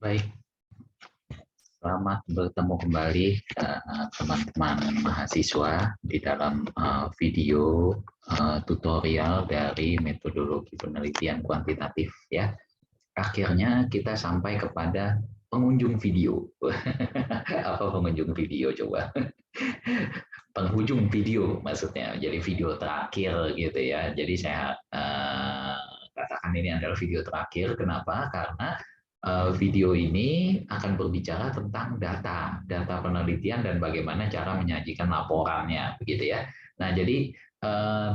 Baik, selamat bertemu kembali teman-teman mahasiswa di dalam video tutorial dari metodologi penelitian kuantitatif ya. Akhirnya kita sampai kepada pengunjung video. Apa pengunjung video coba? Penghujung video maksudnya. Jadi video terakhir gitu ya. Jadi saya katakan ini adalah video terakhir. Kenapa? Karena video ini akan berbicara tentang data penelitian dan bagaimana cara menyajikan laporannya, begitu ya. Nah, jadi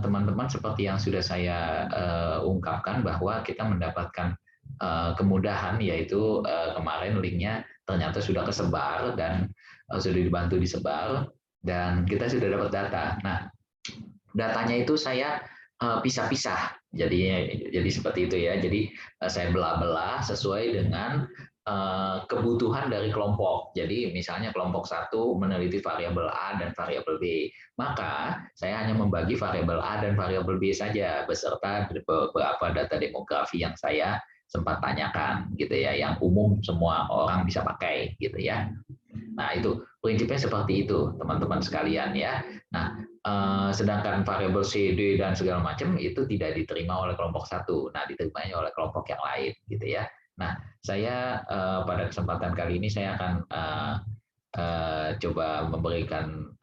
teman-teman seperti yang sudah saya ungkapkan bahwa kita mendapatkan kemudahan, yaitu kemarin linknya ternyata sudah kesebar dan sudah dibantu disebar dan kita sudah dapat data. Nah, datanya itu saya pisah-pisah. Jadi seperti itu ya. Jadi saya belah-belah sesuai dengan kebutuhan dari kelompok. Jadi misalnya kelompok satu meneliti variabel A dan variabel B, maka saya hanya membagi variabel A dan variabel B saja beserta beberapa data demografi yang saya sempat tanyakan gitu ya, yang umum semua orang bisa pakai gitu ya. Nah, itu prinsipnya seperti itu, teman-teman sekalian ya. Nah, sedangkan variabel C, D dan segala macam itu tidak diterima oleh kelompok satu. Nah, diterimanya oleh kelompok yang lain gitu ya. Nah, saya pada kesempatan kali ini saya akan coba memberikan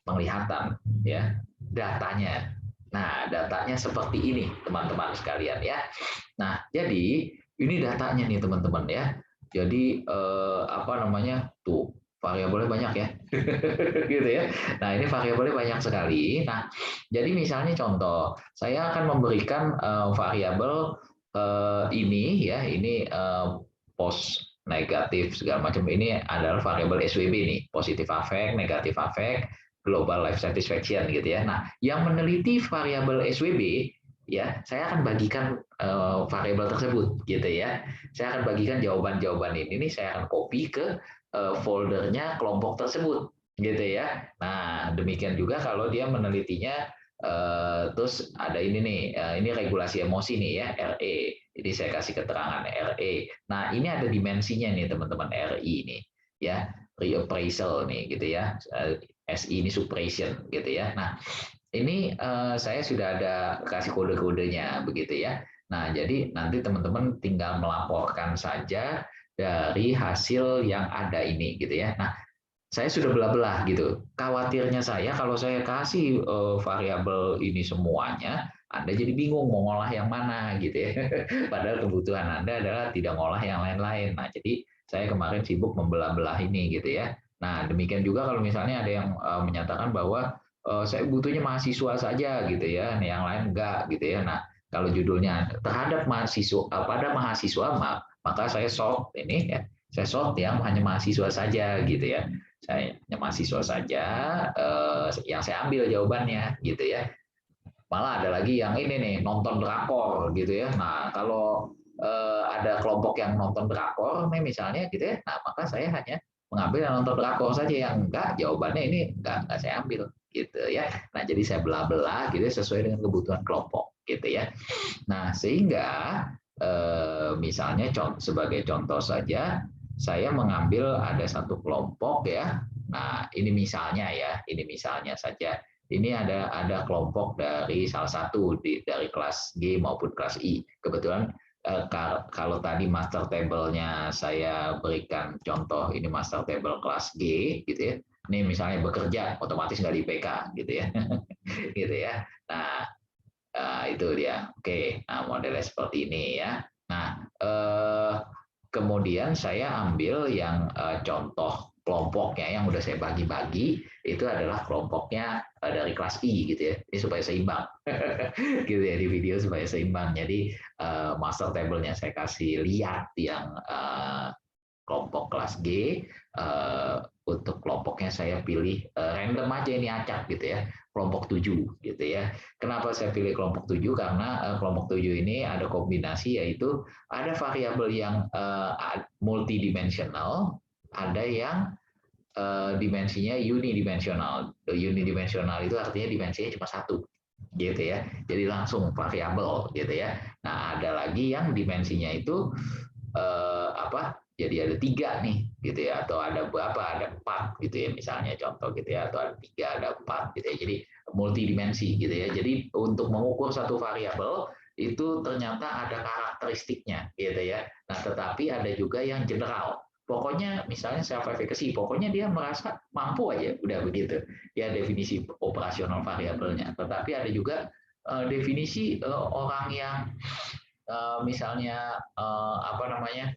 penglihatan ya datanya. Nah, datanya seperti ini, teman-teman sekalian ya. Nah, jadi ini datanya nih, teman-teman ya. Jadi apa namanya? Tuh, variabelnya banyak ya. Gitu ya. Nah, ini variabelnya banyak sekali. Nah, jadi misalnya contoh, saya akan memberikan variabel ini ya, ini pos negatif segala macam, ini adalah variabel SWB nih, positif affect, negatif affect, global life satisfaction gitu ya. Nah, yang meneliti variabel SWB ya, saya akan bagikan variabel tersebut gitu ya. Saya akan bagikan jawaban-jawaban ini saya akan copy ke foldernya kelompok tersebut gitu ya. Nah, demikian juga kalau dia menelitinya terus ada ini nih, ini regulasi emosi nih ya, RE. Jadi saya kasih keterangan RE. Nah, ini ada dimensinya nih teman-teman, RI nih ya, reappraisal nih gitu ya. SI ini suppression gitu ya. Nah, ini saya sudah ada kasih kode-kodenya begitu ya. Nah, jadi nanti teman-teman tinggal melaporkan saja dari hasil yang ada ini gitu ya. Nah, saya sudah belah-belah gitu. Khawatirnya saya kalau saya kasih variabel ini semuanya, Anda jadi bingung mau ngolah yang mana gitu ya. Padahal kebutuhan Anda adalah tidak ngolah yang lain-lain. Nah, jadi saya kemarin sibuk membelah-belah ini gitu ya. Nah, demikian juga kalau misalnya ada yang menyatakan bahwa saya butuhnya mahasiswa saja gitu ya, yang lain enggak gitu ya. Nah, kalau judulnya terhadap mahasiswa pada mahasiswa, maka saya sort ini ya, saya sort yang hanya mahasiswa saja gitu ya. Saya hanya mahasiswa saja yang saya ambil jawabannya gitu ya. Malah ada lagi yang ini nih, nonton drakor gitu ya. Nah, kalau ada kelompok yang nonton drakor nih misalnya gitu ya, nah maka saya hanya mengambil yang nonton drakor saja, yang enggak jawabannya ini enggak saya ambil gitu ya. Nah, jadi saya belah-belah gitu ya, sesuai dengan kebutuhan kelompok gitu ya. Nah, sehingga misalnya sebagai contoh saja, saya mengambil ada satu kelompok ya. Nah, ini misalnya ya, ini misalnya saja. Ini ada kelompok dari salah satu dari kelas G maupun kelas I. Kebetulan kalau tadi master table-nya saya berikan contoh, ini master table kelas G gitu ya. Ini misalnya bekerja, otomatis nggak di IPK gitu ya. Gitu ya. Nah, itu dia. Oke, nah modelnya seperti ini ya. Nah, kemudian saya ambil yang contoh kelompoknya yang udah saya bagi-bagi, itu adalah kelompoknya dari kelas I gitu ya. Ini supaya seimbang. Gitu ya, di video supaya seimbang. Jadi master table-nya saya kasih lihat yang kelompok kelas G, untuk kelompoknya saya pilih random aja, ini acak gitu ya, kelompok 7 gitu ya. Kenapa saya pilih kelompok 7? Karena kelompok 7 ini ada kombinasi, yaitu ada variabel yang multidimensional, ada yang dimensinya unidimensional. Unidimensional itu artinya dimensinya cuma satu gitu ya. Jadi langsung variabel gitu ya. Nah, ada lagi yang dimensinya itu apa? Jadi ada 3 nih gitu ya, atau ada berapa? Ada 4 gitu ya, misalnya contoh gitu ya, atau ada 3, ada 4 gitu ya. Jadi multidimensi gitu ya. Jadi untuk mengukur satu variabel itu ternyata ada karakteristiknya gitu ya. Nah, tetapi ada juga yang general. Pokoknya misalnya self efficacy, pokoknya dia merasa mampu aja, udah begitu. Ya definisi operasional variabelnya. Tetapi ada juga definisi orang yang misalnya apa namanya,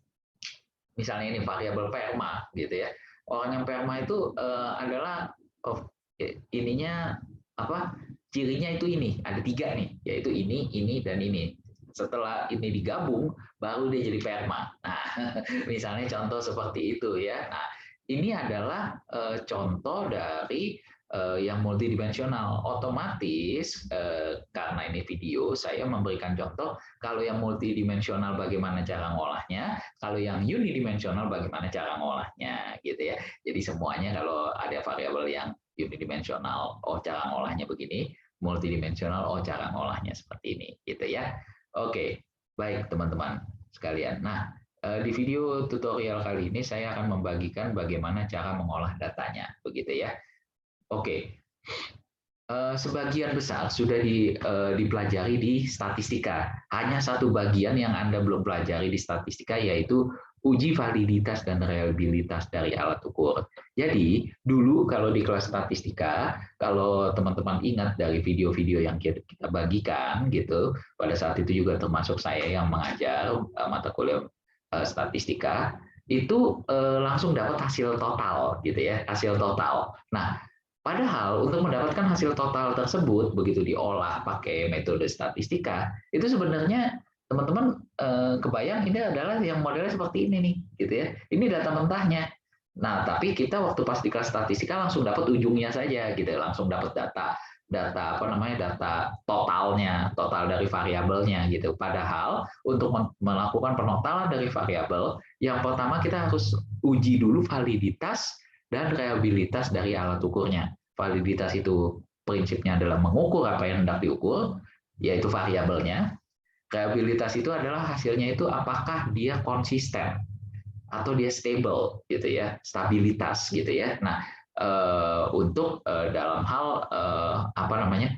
misalnya ini variabel perma gitu ya. Orang yang perma itu adalah oh, ininya apa, cirinya itu ini ada 3 nih, yaitu ini dan ini. Setelah ini digabung baru dia jadi perma. Nah, misalnya contoh seperti itu ya. Nah, ini adalah contoh dari yang multidimensional. Otomatis karena ini video, saya memberikan contoh kalau yang multidimensional bagaimana cara ngolahnya, kalau yang unidimensional bagaimana cara ngolahnya gitu ya. Jadi semuanya kalau ada variabel yang unidimensional, oh cara ngolahnya begini, multidimensional, oh cara ngolahnya seperti ini gitu ya. Oke, baik teman-teman sekalian. Nah, di video tutorial kali ini saya akan membagikan bagaimana cara mengolah datanya, begitu ya. Oke, sebagian besar sudah dipelajari di statistika. Hanya satu bagian yang Anda belum pelajari di statistika, yaitu uji validitas dan reliabilitas dari alat ukur. Jadi, dulu kalau di kelas statistika, kalau teman-teman ingat dari video-video yang kita bagikan, gitu, pada saat itu juga termasuk saya yang mengajar mata kuliah statistika, itu langsung dapat hasil total, gitu ya, hasil total. Nah, padahal untuk mendapatkan hasil total tersebut, begitu diolah pakai metode statistika, itu sebenarnya teman-teman kebayang ini adalah yang modelnya seperti ini nih, gitu ya. Ini data mentahnya. Nah, tapi kita waktu pas di kelas statistika langsung dapat ujungnya saja, gitu, langsung dapat data data apa namanya data totalnya, total dari variabelnya gitu. Padahal untuk melakukan penotalan dari variabel, yang pertama kita harus uji dulu validitas dan reliabilitas dari alat ukurnya. Validitas itu prinsipnya adalah mengukur apa yang hendak diukur, yaitu variabelnya. Reliabilitas itu adalah hasilnya itu apakah dia konsisten atau dia stable gitu ya, stabilitas gitu ya. Nah, untuk dalam hal apa namanya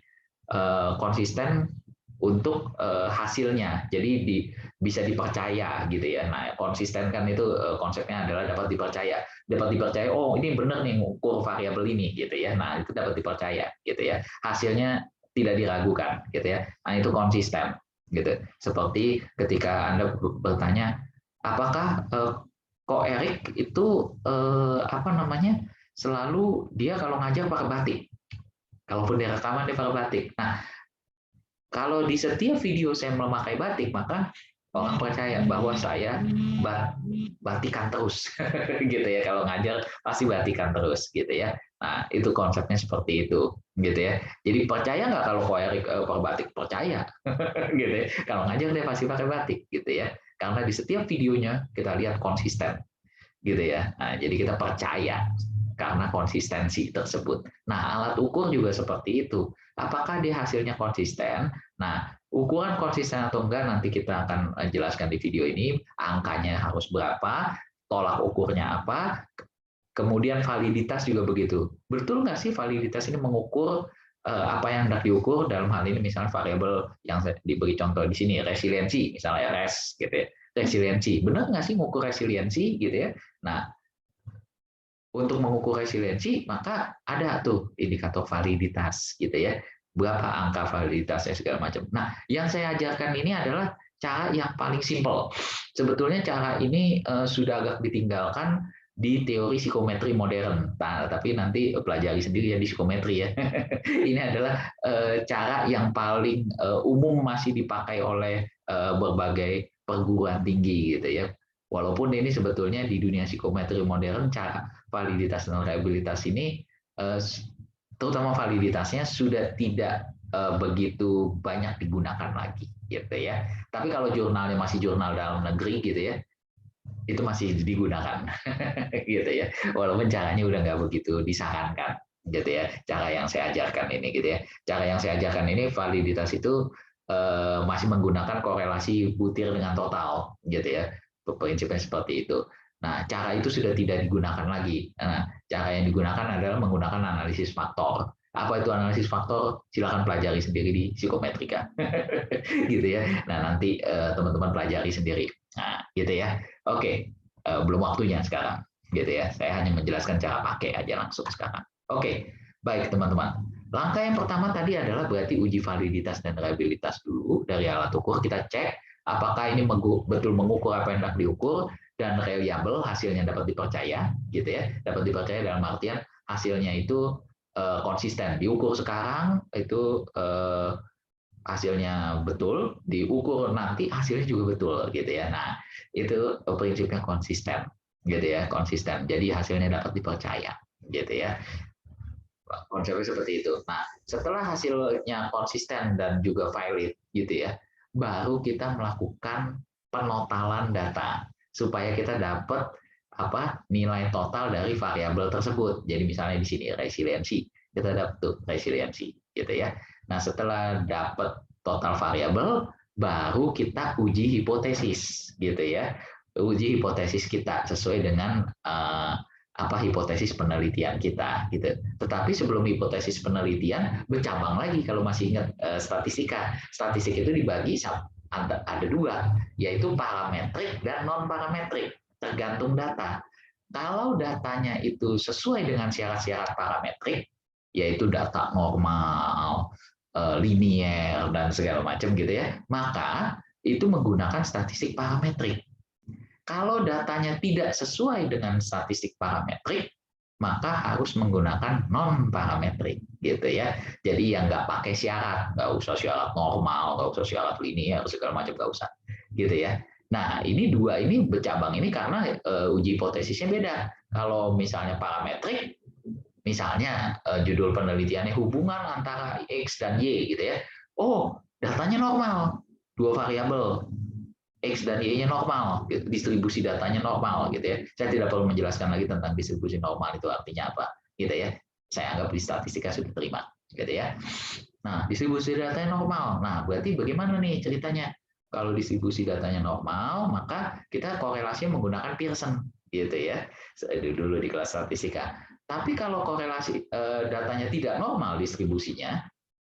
konsisten untuk hasilnya, jadi bisa dipercaya gitu ya. Nah, konsisten kan itu konsepnya adalah dapat dipercaya. Oh, ini benar nih ngukur variabel ini gitu ya. Nah, itu dapat dipercaya gitu ya. Hasilnya tidak diragukan gitu ya. Nah, itu konsisten gitu. Seperti ketika Anda bertanya, apakah kok Erik itu apa namanya selalu dia kalau ngajar pakai batik, kalaupun dia rekaman dia pakai batik. Nah, kalau di setiap video saya memakai batik, maka orang percaya bahwa saya batikan terus, gitu ya. Kalau ngajar pasti batikan terus, gitu ya. Nah, itu konsepnya seperti itu, gitu ya. Jadi percaya nggak kalau Ko Erik berbatik? Percaya, gitu ya. Kalau ngajar dia pasti pakai batik, gitu ya. Karena di setiap videonya kita lihat konsisten, gitu ya. Nah, jadi kita percaya karena konsistensi tersebut. Nah, alat ukur juga seperti itu. Apakah dia hasilnya konsisten? Nah, ukuran konsisten atau enggak nanti kita akan jelaskan di video ini. Angkanya harus berapa, tolak ukurnya apa, kemudian validitas juga begitu. Betul nggak sih validitas ini mengukur apa yang hendak diukur, dalam hal ini misalnya variabel yang diberi contoh di sini, resiliensi, misalnya RS, gitu ya. Resiliensi, benar nggak sih mengukur resiliensi gitu ya? Nah, untuk mengukur resiliensi, maka ada tuh indikator validitas gitu ya. Berapa angka validitasnya segala macam. Nah, yang saya ajarkan ini adalah cara yang paling simpel. Sebetulnya cara ini sudah agak ditinggalkan di teori psikometri modern. Nah, tapi nanti pelajari sendiri ya di psikometri ya. Ini adalah cara yang paling umum masih dipakai oleh berbagai perguruan tinggi gitu ya. Walaupun ini sebetulnya di dunia psikometri modern cara validitas dan reliabilitas ini terutama validitasnya sudah tidak begitu banyak digunakan lagi gitu ya. Tapi kalau jurnalnya masih jurnal dalam negeri gitu ya, itu masih digunakan gitu ya. Walaupun caranya udah nggak begitu disarankan gitu ya. Cara yang saya ajarkan ini gitu ya. Cara yang saya ajarkan ini validitas itu masih menggunakan korelasi butir dengan total gitu ya. Prinsipnya seperti itu. Nah, cara itu sudah tidak digunakan lagi. Nah, cara yang digunakan adalah menggunakan analisis faktor. Apa itu analisis faktor? Silakan pelajari sendiri di psikometrika. Gitu ya. Nah, nanti teman-teman pelajari sendiri. Nah, gitu ya. Oke, belum waktunya sekarang. Gitu ya. Saya hanya menjelaskan cara pakai aja langsung sekarang. Oke, baik teman-teman. Langkah yang pertama tadi adalah berarti uji validitas dan reliabilitas dulu dari alat ukur. Kita cek apakah ini betul mengukur apa yang hendak diukur dan reliable, hasilnya dapat dipercaya, gitu ya. Dapat dipercaya dalam artian hasilnya itu konsisten. Diukur sekarang itu hasilnya betul, diukur nanti hasilnya juga betul, gitu ya. Nah, itu prinsipnya konsisten, gitu ya, konsisten. Jadi hasilnya dapat dipercaya, gitu ya. Konsepnya seperti itu. Nah, setelah hasilnya konsisten dan juga valid, gitu ya, baru kita melakukan penotalan data supaya kita dapat nilai total dari variabel tersebut. Jadi misalnya di sini resiliensi, kita dapat resiliensi, gitu ya. Nah, setelah dapat total variabel, baru kita uji hipotesis, gitu ya. Uji hipotesis kita sesuai dengan hipotesis penelitian kita gitu. Tetapi sebelum hipotesis penelitian bercabang lagi kalau masih ingat statistika. Statistik itu dibagi ada dua, yaitu parametrik dan non parametrik, tergantung data. Kalau datanya itu sesuai dengan syarat-syarat parametrik, yaitu data normal, linier dan segala macam gitu ya, maka itu menggunakan statistik parametrik. Kalau datanya tidak sesuai dengan statistik parametrik, maka harus menggunakan non parametrik gitu ya. Jadi yang nggak pakai syarat, nggak usah syarat normal, nggak usah syarat linier segala macam, nggak usah gitu ya. Nah, ini dua ini bercabang ini karena uji hipotesisnya beda. Kalau misalnya parametrik, misalnya judul penelitiannya hubungan antara X dan Y gitu ya. Oh, datanya normal, dua variabel. X dan Y-nya normal, distribusi datanya normal gitu ya. Saya tidak perlu menjelaskan lagi tentang distribusi normal itu artinya apa, gitu ya. Saya anggap di statistika sudah terima, gitu ya. Nah, distribusi datanya normal. Nah, berarti bagaimana nih ceritanya? Kalau distribusi datanya normal, maka kita korelasi menggunakan Pearson, gitu ya. Dulu di kelas statistika. Tapi kalau korelasi datanya tidak normal distribusinya,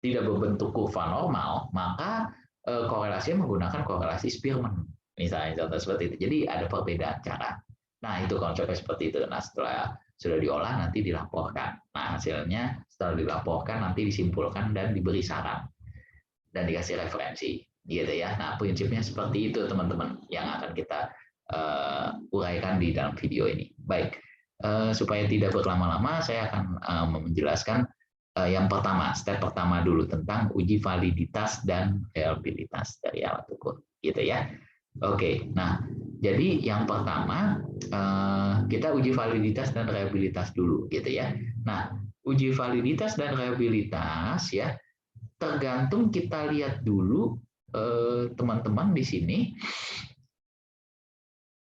tidak berbentuk kurva normal, maka korelasinya menggunakan korelasi Spearman. Misalnya contoh seperti itu. Jadi ada perbedaan cara. Nah, itu konsepnya seperti itu. Nah, setelah sudah diolah nanti dilaporkan. Nah, hasilnya setelah dilaporkan nanti disimpulkan dan diberi saran dan dikasih referensi, gitu ya. Nah, prinsipnya seperti itu teman-teman yang akan kita uraikan di dalam video ini. Baik, supaya tidak berlama-lama, saya akan menjelaskan yang pertama, step pertama dulu tentang uji validitas dan reliabilitas dari alat ukur, gitu ya. Oke, nah jadi yang pertama kita uji validitas dan reliabilitas dulu, gitu ya. Nah, uji validitas dan reliabilitas ya tergantung kita lihat dulu teman-teman di sini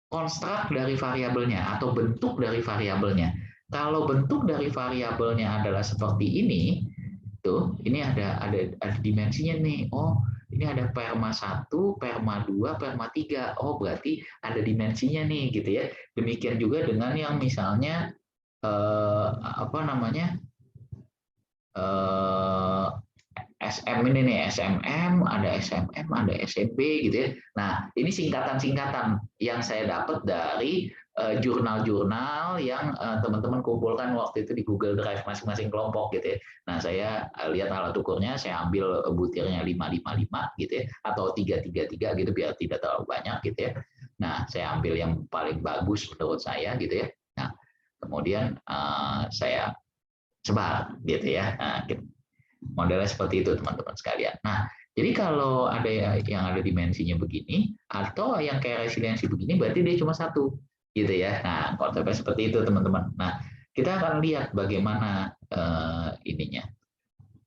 konstruk dari variabelnya atau bentuk dari variabelnya. Kalau bentuk dari variabelnya adalah seperti ini, tuh, ini ada dimensinya nih. Oh, ini ada perma 1, perma 2, perma 3. Oh, berarti ada dimensinya nih gitu ya. Demikian juga dengan yang misalnya SM ini nih, SMM, ada SMM, ada SMP gitu ya. Nah, ini singkatan-singkatan yang saya dapat dari jurnal-jurnal yang teman-teman kumpulkan waktu itu di Google Drive masing-masing kelompok gitu ya. Nah, saya lihat alat ukurnya, saya ambil butirnya 555 gitu ya, atau 333 gitu biar tidak terlalu banyak gitu ya. Nah, saya ambil yang paling bagus menurut saya gitu ya. Nah, kemudian saya sebar gitu ya. Nah, modelnya seperti itu teman-teman sekalian. Nah, jadi kalau ada yang ada dimensinya begini atau yang kayak resiliensi begini, berarti dia cuma satu, gitu ya. Nah, konsepnya seperti itu teman-teman. Nah, kita akan lihat bagaimana ininya.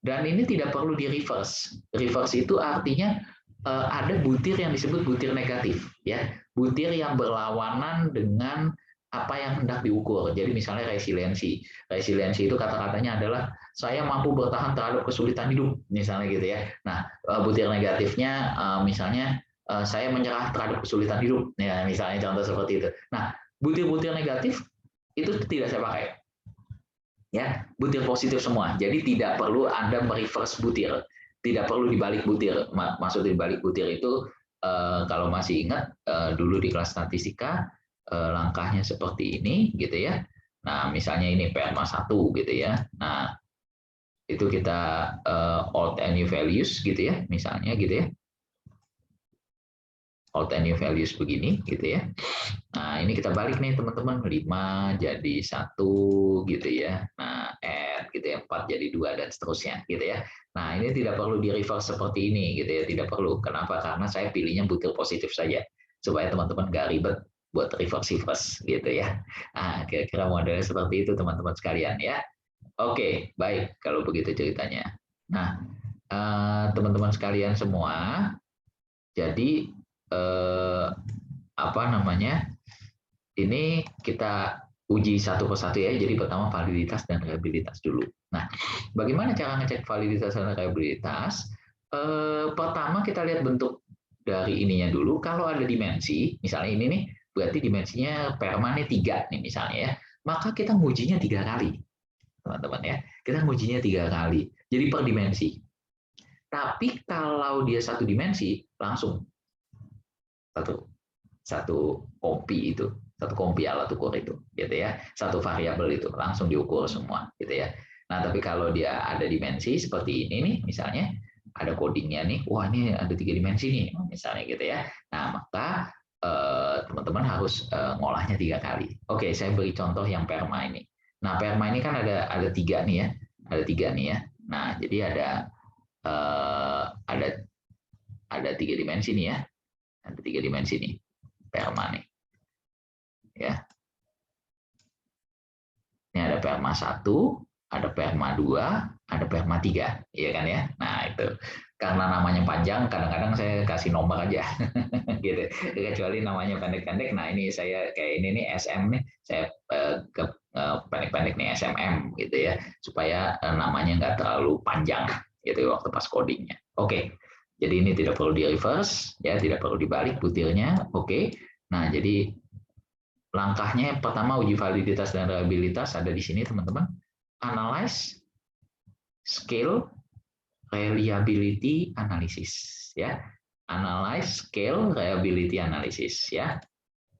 Dan ini tidak perlu di reverse. Reverse itu artinya ada butir yang disebut butir negatif, ya, butir yang berlawanan dengan apa yang hendak diukur. Jadi misalnya resiliensi. Resiliensi itu kata-katanya adalah saya mampu bertahan terhadap kesulitan hidup, misalnya gitu ya. Nah, butir negatifnya misalnya saya menyerah terhadap kesulitan hidup, ya misalnya contoh seperti itu. Nah, butir-butir negatif itu tidak saya pakai. Ya, butir positif semua. Jadi tidak perlu Anda mereverse butir. Tidak perlu dibalik butir. Maksud dibalik butir itu kalau masih ingat dulu di kelas statistika langkahnya seperti ini gitu ya. Nah, misalnya ini PMA 1 gitu ya. Nah, itu kita old and new values gitu ya, misalnya gitu ya. Old and new values begini gitu ya. Nah, ini kita balik nih teman-teman, 5 jadi 1 gitu ya. Nah, add gitu ya, 4 jadi 2 dan seterusnya gitu ya. Nah, ini tidak perlu di reverse seperti ini gitu ya, tidak perlu. Kenapa? Karena saya pilihnya butir positif saja supaya teman-teman nggak ribet buat reverse gitu ya. Nah, kira-kira modelnya seperti itu teman-teman sekalian ya. Oke, baik kalau begitu ceritanya. Nah, teman-teman sekalian semua, jadi apa namanya? Ini kita uji satu persatu ya. Jadi pertama validitas dan reliabilitas dulu. Nah, bagaimana cara ngecek validitas dan reliabilitas? Pertama kita lihat bentuk dari ininya dulu. Kalau ada dimensi, misalnya ini nih, berarti dimensinya perma nih 3 nih misalnya ya. Maka kita ngujinya 3 kali, teman-teman ya. Kita ngujinya 3 kali. Jadi per dimensi. Tapi kalau dia satu dimensi, langsung satu kompi itu, satu kompi alat ukur itu, gitu ya, satu variabel itu langsung diukur semua, gitu ya. Nah, tapi kalau dia ada dimensi seperti ini nih, misalnya ada codingnya nih, wah ini ada 3 dimensi nih, misalnya gitu ya. Nah, maka teman-teman harus ngolahnya 3 kali. Oke, saya beri contoh yang perma ini. Nah, perma ini kan ada 3 nih ya, ada 3 nih ya. Nah, jadi ada 3 dimensi nih ya, ada 3 dimensi nih perma nih. Ya. Ini ada perma 1, ada perma 2, ada perma 3, iya kan ya? Nah, itu. Karena namanya panjang, kadang-kadang saya kasih nomor aja. Gitu. Kecuali namanya pendek-pendek, nah ini saya kayak ini nih SM nih, saya pendek-pendek nih SMM gitu ya, supaya namanya nggak terlalu panjang gitu waktu pas codingnya. Oke. Jadi ini tidak perlu di reverse, ya, tidak perlu dibalik butirnya. Oke. Nah, jadi langkahnya yang pertama uji validitas dan reliabilitas ada di sini teman-teman. Analyze, scale, reliability analysis ya. Analyze, scale, reliability analysis ya.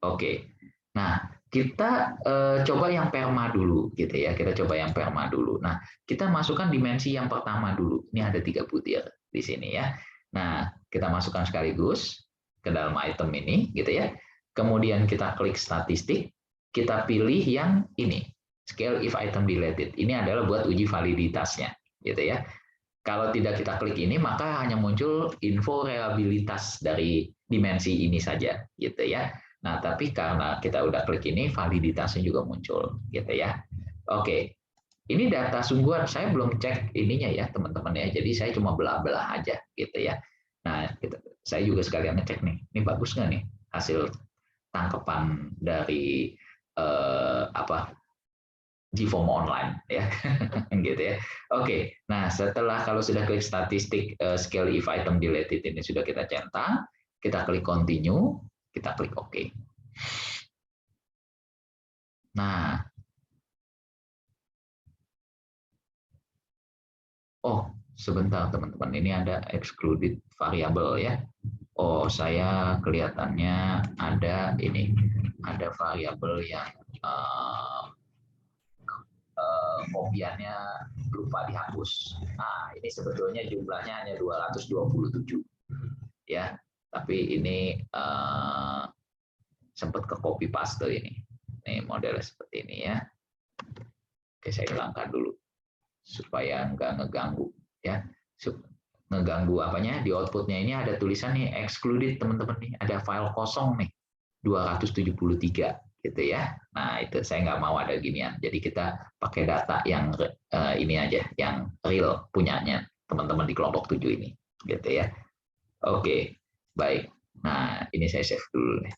Oke. Nah, kita coba yang perma dulu gitu ya. Kita coba yang perma dulu. Nah, kita masukkan dimensi yang pertama dulu. Ini ada 3 butir di sini ya. Nah, kita masukkan sekaligus ke dalam item ini gitu ya. Kemudian kita klik statistik, kita pilih yang ini, scale if item deleted. Ini adalah buat uji validitasnya, gitu ya. Kalau tidak kita klik ini, maka hanya muncul info reliabilitas dari dimensi ini saja, gitu ya. Nah, tapi karena kita udah klik ini, validitasnya juga muncul, gitu ya. Oke, ini data sungguhan. Saya belum cek ininya ya, teman-teman ya. Jadi saya cuma belah-belah aja, gitu ya. Nah, saya juga sekalian ngecek nih. Ini bagus nggak nih hasil tangkapan dari GFOMO online ya. Gitu ya. Oke. Nah, setelah kalau sudah klik statistik scale if item deleted ini sudah kita centang, kita klik continue, kita klik OK. Nah, oh, sebentar teman-teman, ini ada excluded variable ya. Oh, saya kelihatannya ada ini, ada variabel yang kopiannya lupa dihapus. Nah, ini sebetulnya jumlahnya hanya 227 ya, tapi ini sempat ke copy paste ini. Ini modelnya seperti ini ya. Oke, saya hilangkan dulu supaya nggak ngeganggu ya. Ngeganggu apanya di outputnya ini ada tulisan nih excluded teman-teman nih, ada file kosong nih 273 gitu ya. Nah, itu saya nggak mau ada ginian. Jadi kita pakai data yang ini aja, yang real punyanya teman-teman di kelompok 7 ini, gitu ya. Oke, baik. Nah, ini saya save dulu nih.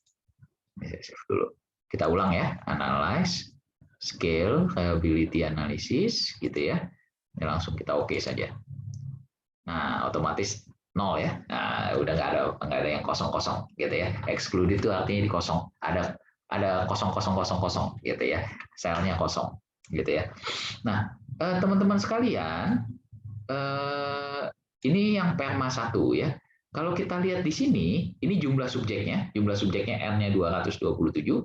Ini saya save dulu. kita ulang ya, analyze, scale, reliability analysis, gitu ya. Ini langsung kita oke saja. Nah, otomatis 0 ya. Nah, udah nggak ada yang kosong-kosong gitu ya. Excluded itu artinya di kosong. Ada kosong kosong kosong kosong gitu ya. Selnya kosong gitu ya. Nah, teman-teman sekalian, ini yang perma 1 ya. Kalau kita lihat di sini, ini jumlah subjeknya N-nya 227.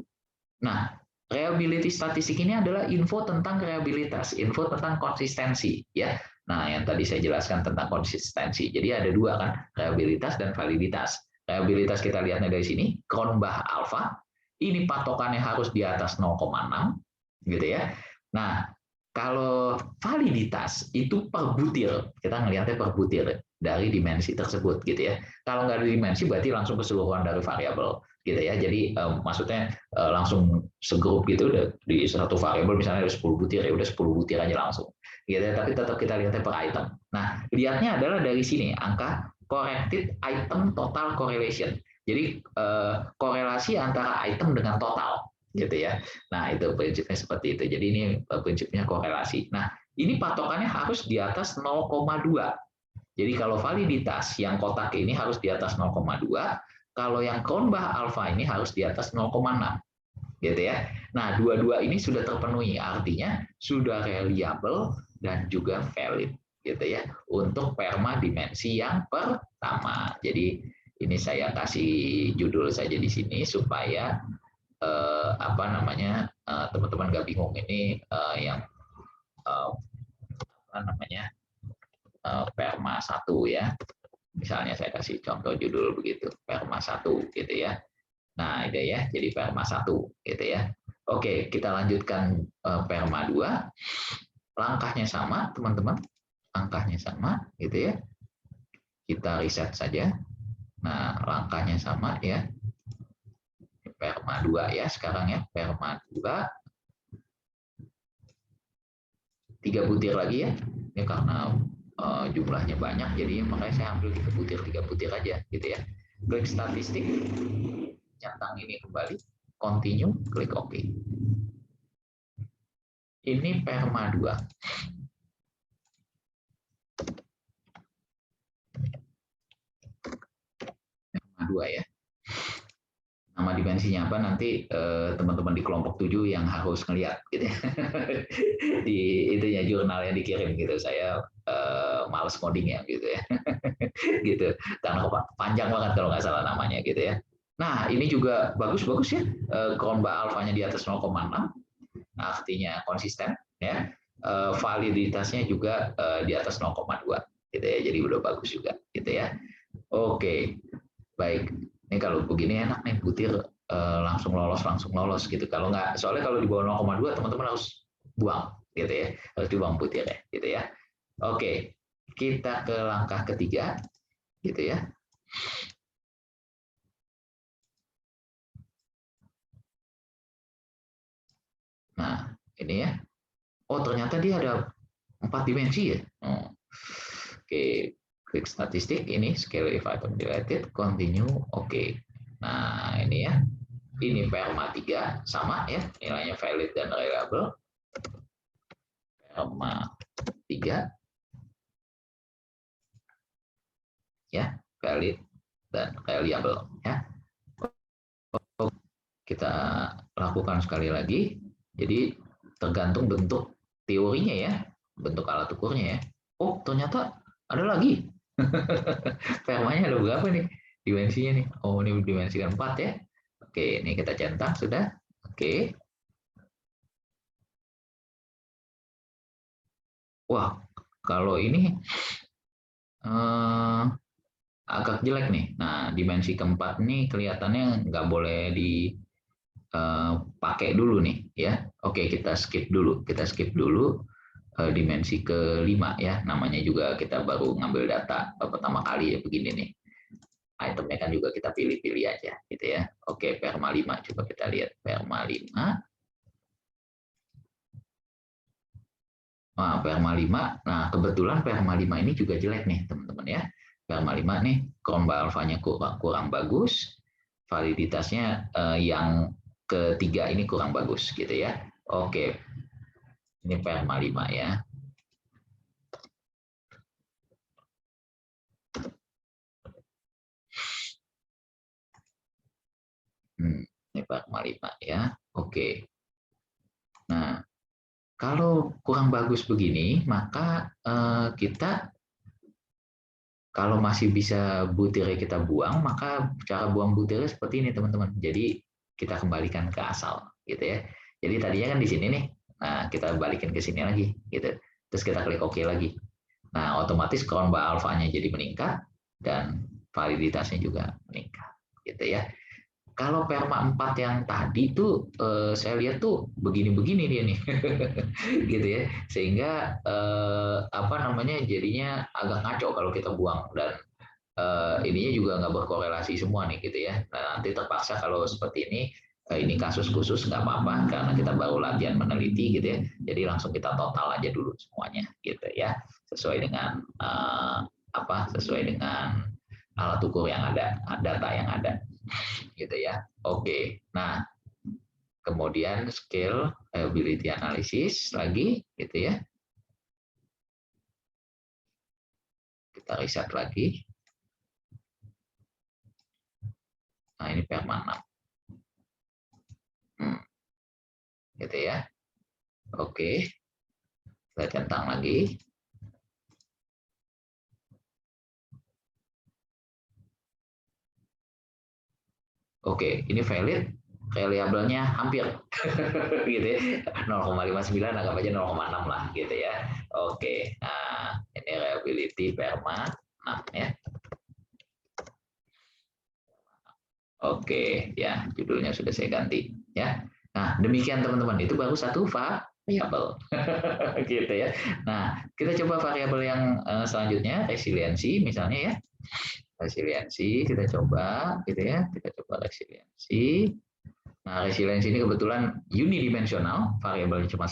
Nah, reliability statistik ini adalah info tentang reliabilitas, info tentang konsistensi ya. Nah, yang tadi saya jelaskan tentang konsistensi. Jadi ada dua kan, reliabilitas dan validitas. Reliabilitas kita lihatnya dari sini, Cronbach alpha, ini patokannya harus di atas 0,6 gitu ya. Nah, kalau validitas itu per butir, kita ngelihatnya per butir dari dimensi tersebut gitu ya. Kalau nggak ada dimensi berarti langsung keseluruhan dari variabel gitu ya. Jadi maksudnya langsung segrup gitu di satu variabel misalnya ada 10 butir ya udah 10 butir aja langsung gitu ya. Tapi tetap kita lihatnya per item. Nah, lihatnya adalah dari sini angka corrected item total correlation. Jadi korelasi antara item dengan total gitu ya. Nah, itu prinsipnya seperti itu. Jadi ini prinsipnya korelasi. Nah, ini patokannya harus di atas 0,2. Jadi kalau validitas yang kotak ini harus di atas 0,2, kalau yang Cronbach alpha ini harus di atas 0,6. Gitu ya. Nah, dua-dua ini sudah terpenuhi, artinya sudah reliable dan juga valid gitu ya untuk perma dimensi yang pertama. Jadi ini saya kasih judul saja di sini supaya teman-teman nggak bingung ini yang perma 1 ya. Misalnya saya kasih contoh judul begitu, perma 1 gitu ya. Nah, itu ya, jadi perma 1 gitu ya. Oke, kita lanjutkan perma 2. Langkahnya sama, teman-teman. Langkahnya sama gitu ya. Kita riset saja. Nah, langkahnya sama ya. Perma 2 ya sekarang ya, perma 2. 3 butir lagi ya. Ini karena jumlahnya banyak, jadi makanya saya ambil 3 butir aja gitu ya. Klik statistik, centang ini kembali, continue, klik OK. Ini perma 2. Perma 2 ya. Nama dimensinya apa nanti teman-teman di kelompok 7 yang harus ngelihat gitu ya. Di itunya jurnal yang dikirim gitu. Saya males coding ya gitu ya. Gitu. Karena panjang banget kalau nggak salah namanya gitu ya. Nah, ini juga bagus-bagus ya. Cronbach alfanya di atas 0,6. Artinya konsisten ya. Validitasnya juga di atas 0,2 gitu ya. Jadi udah bagus juga gitu ya. Oke. Baik. Ini kalau begini enak nih, butir langsung lolos gitu. Kalau nggak, soalnya kalau di bawah 0,2 teman-teman harus buang gitu ya, harus dibuang butir ya, gitu ya. Oke, kita ke langkah ketiga, gitu ya. Nah, ini ya. Oh, ternyata dia ada 4 dimensi ya. Oh. Oke, klik statistik ini scale if item related, continue, oke. Nah, ini ya. Ini perma 3 sama ya, nilainya valid dan reliable. Perma 3 ya, valid dan reliable ya. Kita lakukan sekali lagi. Jadi tergantung bentuk teorinya ya, bentuk alat ukurnya ya. Oh, ternyata ada lagi. Permanya ada berapa nih dimensinya nih? Oh, ini dimensi 4 ya. Oke, ini kita centang sudah. Oke. Wah, kalau ini agak jelek nih. Nah, dimensi keempat nih kelihatannya nggak boleh dipakai dulu nih ya. Oke, kita skip dulu. Kita skip dulu dimensi kelima ya. Namanya juga kita baru ngambil data pertama kali ya begini nih. Itemnya kan juga kita pilih-pilih aja gitu ya. Oke, perma 5 coba kita lihat perma 5. Nah, perma 5. Nah, kebetulan perma 5 ini juga jelek nih, teman-teman ya. Perma 5 nih, Cronbach alfanya kurang bagus. Validitasnya yang ketiga ini kurang bagus gitu ya. Oke, ini perma 5 ya. Ini perma 5 ya. Oke. Nah, kalau kurang bagus begini, maka kita kalau masih bisa butirnya kita buang, maka cara buang butirnya seperti ini teman-teman. Jadi kita kembalikan ke asal, gitu ya. Jadi tadinya kan di sini nih, nah kita balikin ke sini lagi, gitu. Terus kita klik OK lagi. Nah otomatis Cronbar alfanya jadi meningkat dan validitasnya juga meningkat, gitu ya. Kalau perma 4 yang tadi tuh saya lihat tuh begini-begini dia nih. Gitu ya. Sehingga apa namanya jadinya agak ngaco kalau kita buang dan ininya juga nggak berkorelasi semua nih gitu ya. Nah, nanti terpaksa kalau seperti ini kasus khusus nggak apa-apa karena kita baru latihan meneliti gitu ya. Jadi langsung kita total aja dulu semuanya gitu ya. Sesuai dengan sesuai dengan alat ukur yang ada, data yang ada gitu ya. Oke. Nah, kemudian skill ability analysis lagi gitu ya. Kita riset lagi. Nah, ini perma 6. Gitu ya. Oke. Kita centang lagi. Oke, ini valid, reliabelnya hampir gitu ya. 0,59 anggap aja 0,6 lah gitu ya. Oke. Nah, ini reliability perma 6 ya. Oke, ya judulnya sudah saya ganti ya. Nah, demikian teman-teman, itu baru satu variabel gitu ya. Nah, kita coba variabel yang selanjutnya, resiliensi misalnya ya. Resiliensi kita coba gitu ya. Kita coba resiliensi. Nah, resiliensi ini kebetulan unidimensional, variabelnya cuma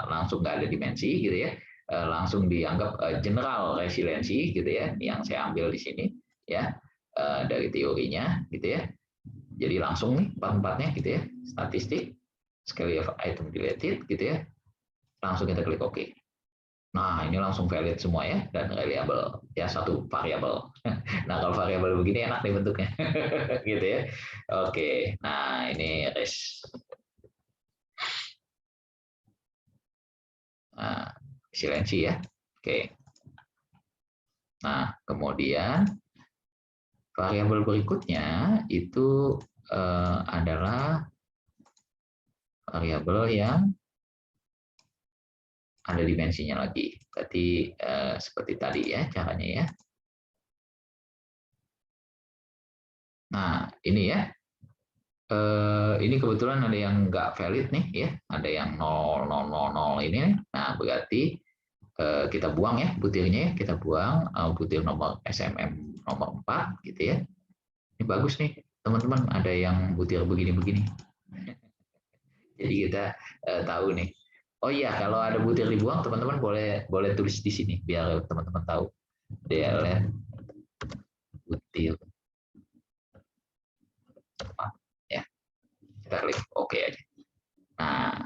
langsung nggak ada dimensi gitu ya. Langsung dianggap general resiliensi gitu ya, yang saya ambil di sini ya dari teorinya gitu ya. Jadi langsung nih empat-empatnya gitu ya, statistik, scale of item deleted gitu ya. Langsung kita klik OK. Nah, ini langsung valid semua ya dan reliable ya satu variabel. Nah, kalau variabel begini enak nih bentuknya. Gitu ya. Oke. Nah, ini silensi ya. Oke. Nah, kemudian variabel berikutnya itu adalah variabel yang ada dimensinya lagi. Berarti seperti tadi ya caranya ya. Nah, ini ya. Ini kebetulan ada yang nggak valid nih ya. Ada yang 0,000 ini. Nah, berarti kita buang ya butirnya ya. Kita buang butir nomor SMM nomor 4 gitu ya. Ini bagus nih teman-teman. Ada yang butir begini-begini. Jadi kita tahu nih. Oh iya, kalau ada butir dibuang, teman-teman boleh tulis di sini biar teman-teman tahu. DLN butir ya. Kita klik OK aja. Nah,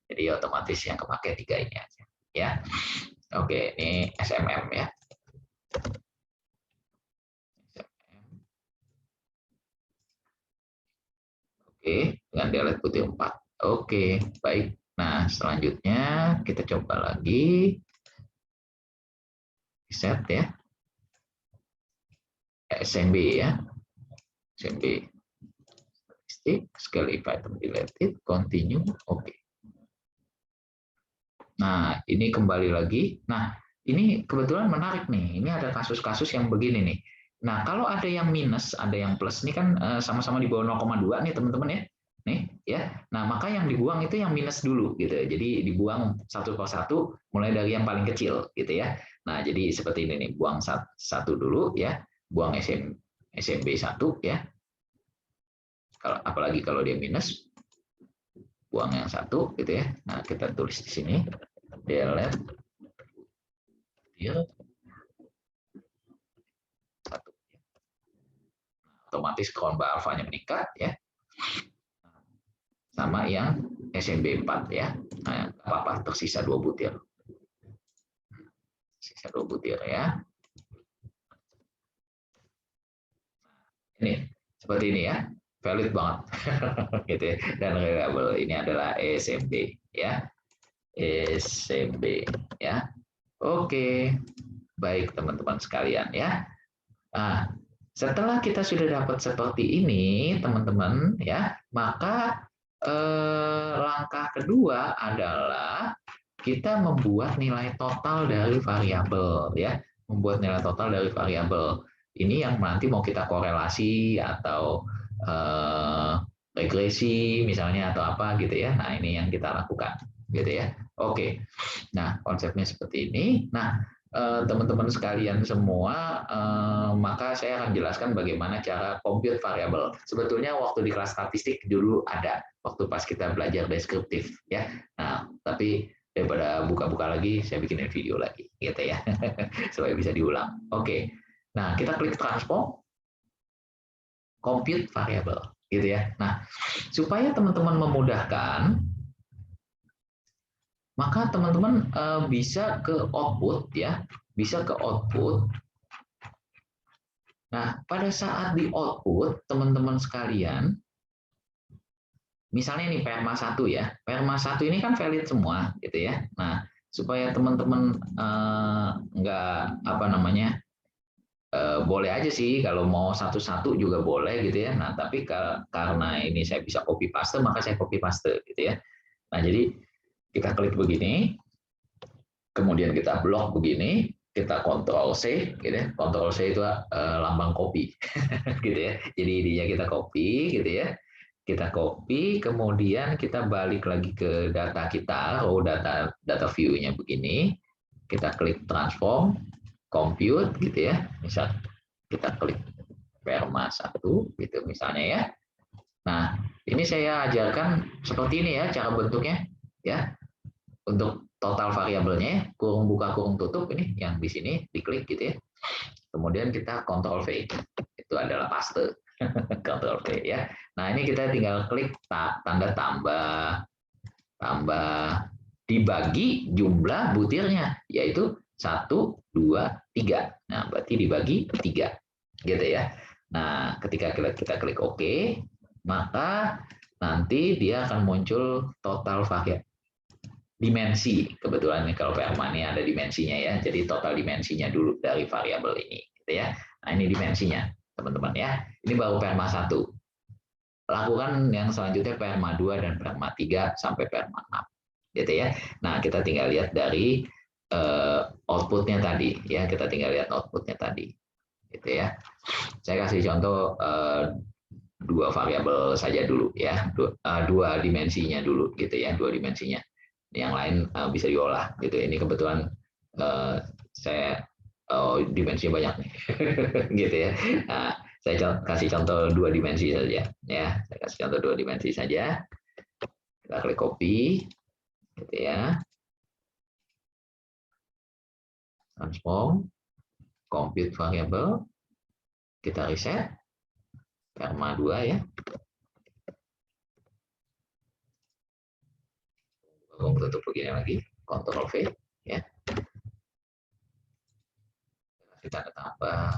jadi otomatis yang kepake 3 ini aja. Ya. Oke, ini SMM ya. Oke, dengan delete butir 4. Oke, baik. Nah, selanjutnya kita coba lagi. Set ya. SMB ya. SMB. Statistik, scale if item deleted, continue, oke. Nah, ini kembali lagi. Nah, ini kebetulan menarik nih. Ini ada kasus-kasus yang begini nih. Nah, kalau ada yang minus, ada yang plus, ini kan sama-sama di bawah 0,2 nih teman-teman ya. Nih, ya. Nah, maka yang dibuang itu yang minus dulu gitu. Jadi dibuang satu persatu mulai dari yang paling kecil gitu ya. Nah, jadi seperti ini nih, buang satu dulu ya. Buang SMB 1 ya. Apalagi kalau dia minus, buang yang satu gitu ya. Nah, kita tulis di sini delete satu. Otomatis Cronbar alfanya meningkat ya. sama yang SMB 4 ya. Nah, apa-apa tersisa 2 butir. Sisa 2 butir ya. Ini seperti ini ya. Valid banget. Gitu ya. Dan reliable ini adalah SMB ya. SMB ya. Oke. Baik teman-teman sekalian ya. Nah, setelah kita sudah dapat seperti ini, teman-teman ya, maka langkah kedua adalah kita membuat nilai total dari variabel ya, membuat nilai total dari variabel. Ini yang nanti mau kita korelasi atau regresi misalnya atau apa gitu ya. Nah, ini yang kita lakukan gitu ya. Oke. Nah, konsepnya seperti ini. Nah, teman-teman sekalian semua, maka saya akan jelaskan bagaimana cara compute variabel. Sebetulnya waktu di kelas statistik dulu ada, waktu pas kita belajar deskriptif ya. Nah, tapi daripada buka-buka lagi, saya bikinin video lagi, gitu ya, supaya bisa diulang. Oke, nah kita klik transform, compute variabel, gitu ya. Nah, supaya teman-teman memudahkan, maka teman-teman bisa ke output ya, bisa ke output. Nah, pada saat di output, teman-teman sekalian, misalnya ini perma 1 ya, perma 1 ini kan valid semua gitu ya. Nah, supaya teman-teman nggak apa namanya, boleh aja sih kalau mau satu-satu juga boleh gitu ya. Nah, tapi karena ini saya bisa copy paste, maka saya copy paste gitu ya. Nah, jadi kita klik begini, kemudian kita blok begini, kita Ctrl C, gitu ya. Ctrl C itu lambang copy, gitu ya. Jadi ininya kita copy, gitu ya. Kita copy, kemudian kita balik lagi ke data kita, data view-nya begini. Kita klik transform, compute, gitu ya. Misal kita klik perma 1, gitu misalnya ya. Nah, ini saya ajarkan seperti ini ya cara bentuknya, ya. Untuk total variabelnya, kurung buka kurung tutup ini yang di sini diklik gitu ya. Kemudian kita Ctrl V, itu adalah paste. Ctrl V ya. Nah ini kita tinggal klik tanda tambah, dibagi jumlah butirnya, yaitu 1, 2, 3. Nah berarti dibagi 3, gitu ya. Nah ketika kita klik OK, maka nanti dia akan muncul total variabel. Dimensi, kebetulan kalau perma ini ada dimensinya ya, jadi total dimensinya dulu dari variabel ini gitu ya. Nah ini dimensinya teman-teman ya, ini baru perma 1. Lakukan yang selanjutnya perma 2 dan perma 3 sampai perma 6 gitu ya. Nah kita tinggal lihat dari outputnya tadi ya, kita tinggal lihat outputnya tadi gitu ya. Saya kasih contoh 2 variabel saja dulu ya, 2 dimensinya dulu gitu ya, 2 dimensinya. Yang lain bisa diolah gitu. Ini kebetulan saya dimensinya banyak nih, gitu ya. Nah, saya kasih contoh 2 dimensi saja, ya. Saya kasih contoh 2 dimensi saja. Kita klik copy, gitu ya. Transform, compute variable, kita reset, perma 2 ya. Tutup begini lagi, Ctrl V ya. Kita tambah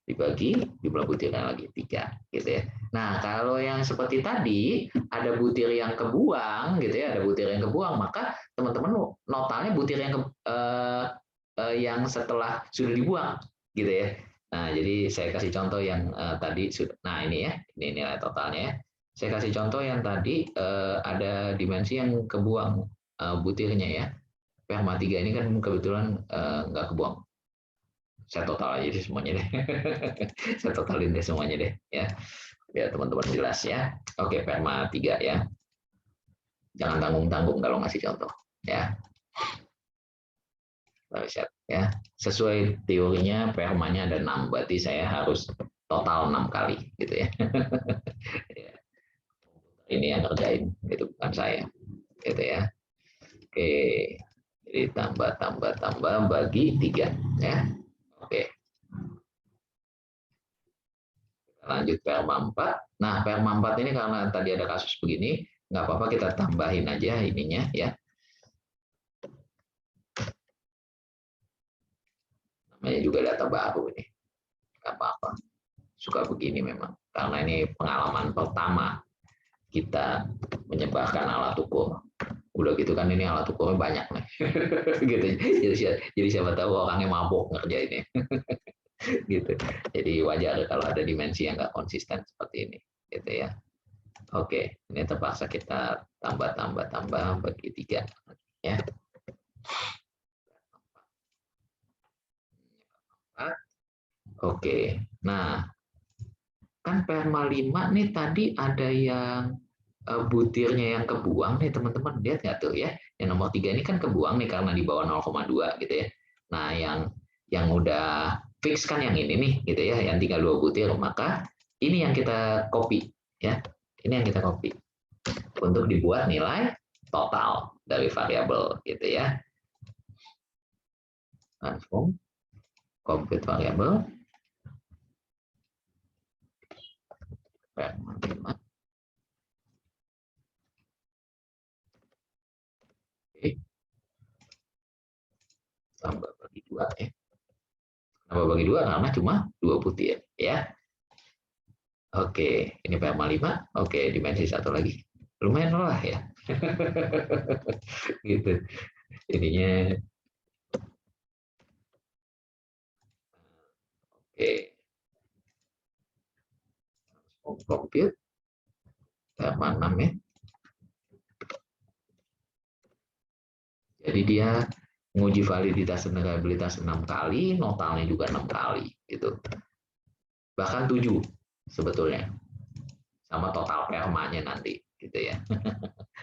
dibagi jumlah butirnya lagi 3 gitu ya. Nah kalau yang seperti tadi ada butir yang kebuang gitu ya, ada butir yang kebuang, maka teman-teman notalnya butir yang setelah sudah dibuang gitu ya. Nah jadi saya kasih contoh yang tadi sudah. Nah ini ya, ini nilai totalnya ya. Saya kasih contoh yang tadi ada dimensi yang kebuang butirnya ya. Perma 3 ini kan kebetulan nggak kebuang. Saya total aja deh semuanya deh. Saya totalin deh semuanya deh ya. Biar teman-teman jelas ya. Oke, perma 3 ya. Jangan tanggung-tanggung kalau ngasih contoh ya. Riset ya. Sesuai teorinya permanya ada 6, berarti saya harus total 6 kali gitu ya. Ini yang kerjain, itu bukan saya. Gitu ya. Oke. Jadi tambah bagi 3 ya. Oke. lanjut perma 4. Nah, perma 4 ini karena tadi ada kasus begini, nggak apa-apa kita tambahin aja ininya ya. Namanya juga data baru ini. Nggak apa-apa. Suka begini memang. Karena ini pengalaman pertama kita menyebarkan alat ukur. Udah gitu kan ini alat ukurnya banyak nih. Gitu. Jadi siapa tahu orangnya mabuk ngerjainnya. Gitu. Jadi wajar kalau ada dimensi yang nggak konsisten seperti ini. Gitu ya. Oke, ini terpaksa kita tambah bagi 3 ya. Oke. Nah, kan perma 5 nih tadi ada yang butirnya yang kebuang nih teman-teman, lihat nggak tuh ya, yang nomor 3 ini kan kebuang nih karena di bawah 0,2 gitu ya. Nah yang udah fix kan yang ini nih gitu ya, yang tinggal 2 butir, maka ini yang kita copy ya, ini yang kita copy untuk dibuat nilai total dari variabel gitu ya. Transform compute variabel perma 5. Oke, tambah bagi 2 ya. Tambah bagi 2 karena cuma 2 butir ya. Oke, ini perma 5. Oke, dimensi 1 lagi. Lumayan lah ya. Gitu. Ininya oke. Compute perma 6 ya. Jadi dia menguji validitas dan reliabilitas 6 kali, notalnya juga 6 kali gitu. Bahkan 7 sebetulnya. Sama total permanya nanti gitu ya.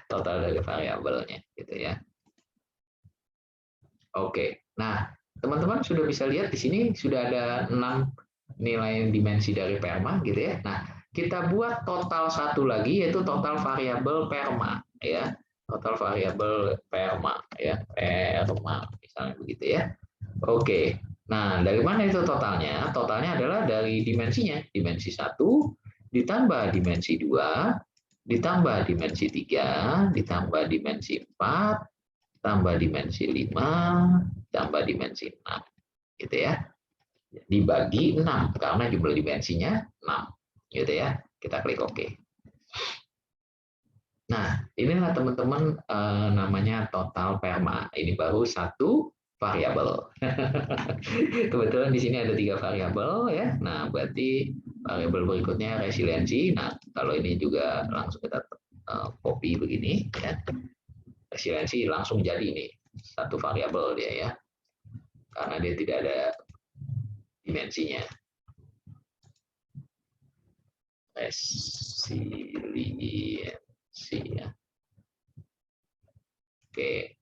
Total dari variabelnya gitu ya. Oke. Nah, teman-teman sudah bisa lihat di sini sudah ada 6 nilai dimensi dari perma gitu ya. Nah, kita buat total satu lagi yaitu total variabel perma ya. Total variabel perma ya, perma misalnya begitu ya. Oke. Nah, dari mana itu totalnya? Totalnya adalah dari dimensinya. Dimensi 1 ditambah dimensi 2 ditambah dimensi 3 ditambah dimensi 4 tambah dimensi 5 tambah dimensi 6 gitu ya. Dibagi 6 karena jumlah dimensinya 6 gitu ya. Kita klik OK. Nah, inilah teman-teman namanya total perma. Ini baru satu variabel. Kebetulan di sini ada 3 variabel ya. Nah, berarti variabel berikutnya resiliensi. Nah, kalau ini juga langsung kita copy begini ya. Resiliensi langsung jadi ini satu variabel dia ya. Karena dia tidak ada dimensinya. Resiliensi ya. Oke.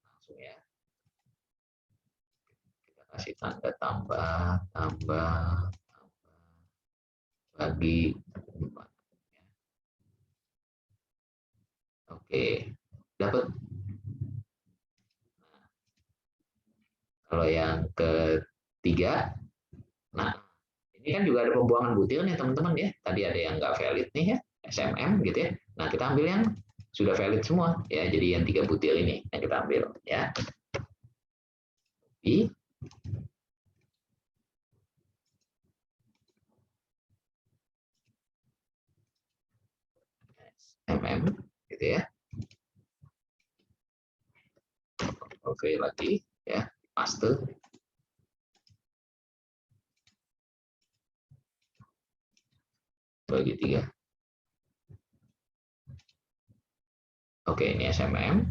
Langsung ya. Kita kasih tanda tambah, bagi 4. Oke. Dapat. Kalau yang ketiga, nah ini kan juga ada pembuangan butir nih teman-teman ya. Tadi ada yang nggak valid nih ya, SMM gitu ya. Nah kita ambil yang sudah valid semua ya. Jadi yang 3 butir ini yang kita ambil ya. Copy. SMM gitu ya. Oke lagi ya, paste. Bagi 3. Oke, ini SMM.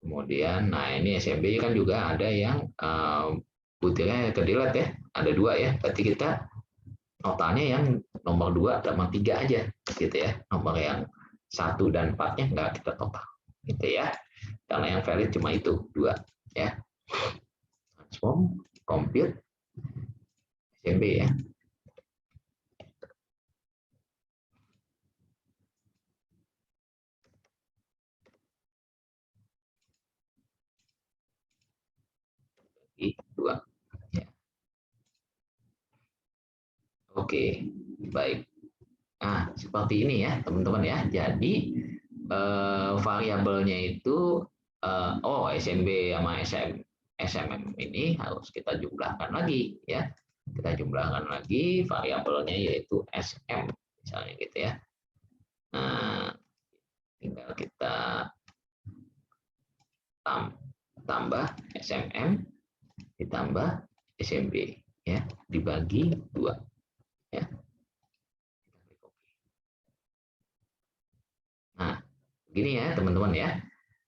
Kemudian, nah ini SMB kan juga ada yang butirnya kedilat ya. Ada 2 ya. Berarti kita notalnya yang nomor 2 sama 3 aja gitu ya. Nomor yang 1 dan 4-nya nggak kita total gitu ya. Karena yang valid cuma itu 2 ya. Transform, compute, SMB ya. Oke, baik. Nah, seperti ini ya, teman-teman ya. Jadi variabelnya itu SMB sama SMM ini harus kita jumlahkan lagi ya. Kita jumlahkan lagi variabelnya yaitu SM misalnya gitu ya. Nah, tinggal kita tambah SMM ditambah SMB ya, dibagi 2 ya. Nah, begini ya teman-teman ya.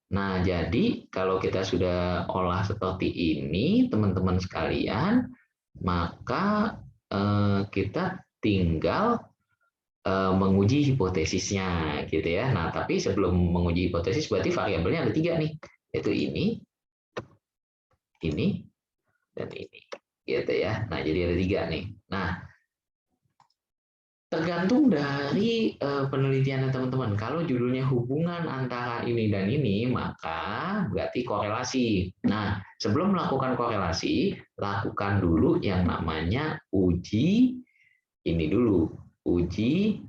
Nah, jadi kalau kita sudah olah seperti ini, teman-teman sekalian, maka kita tinggal menguji hipotesisnya, gitu ya. Nah, tapi sebelum menguji hipotesis, berarti variabelnya ada 3 nih, yaitu ini, dan ini, gitu ya. Nah, jadi ada 3 nih. Nah, tergantung dari penelitian teman-teman. Kalau judulnya hubungan antara ini dan ini, maka berarti korelasi. Nah, sebelum melakukan korelasi, lakukan dulu yang namanya uji ini dulu, uji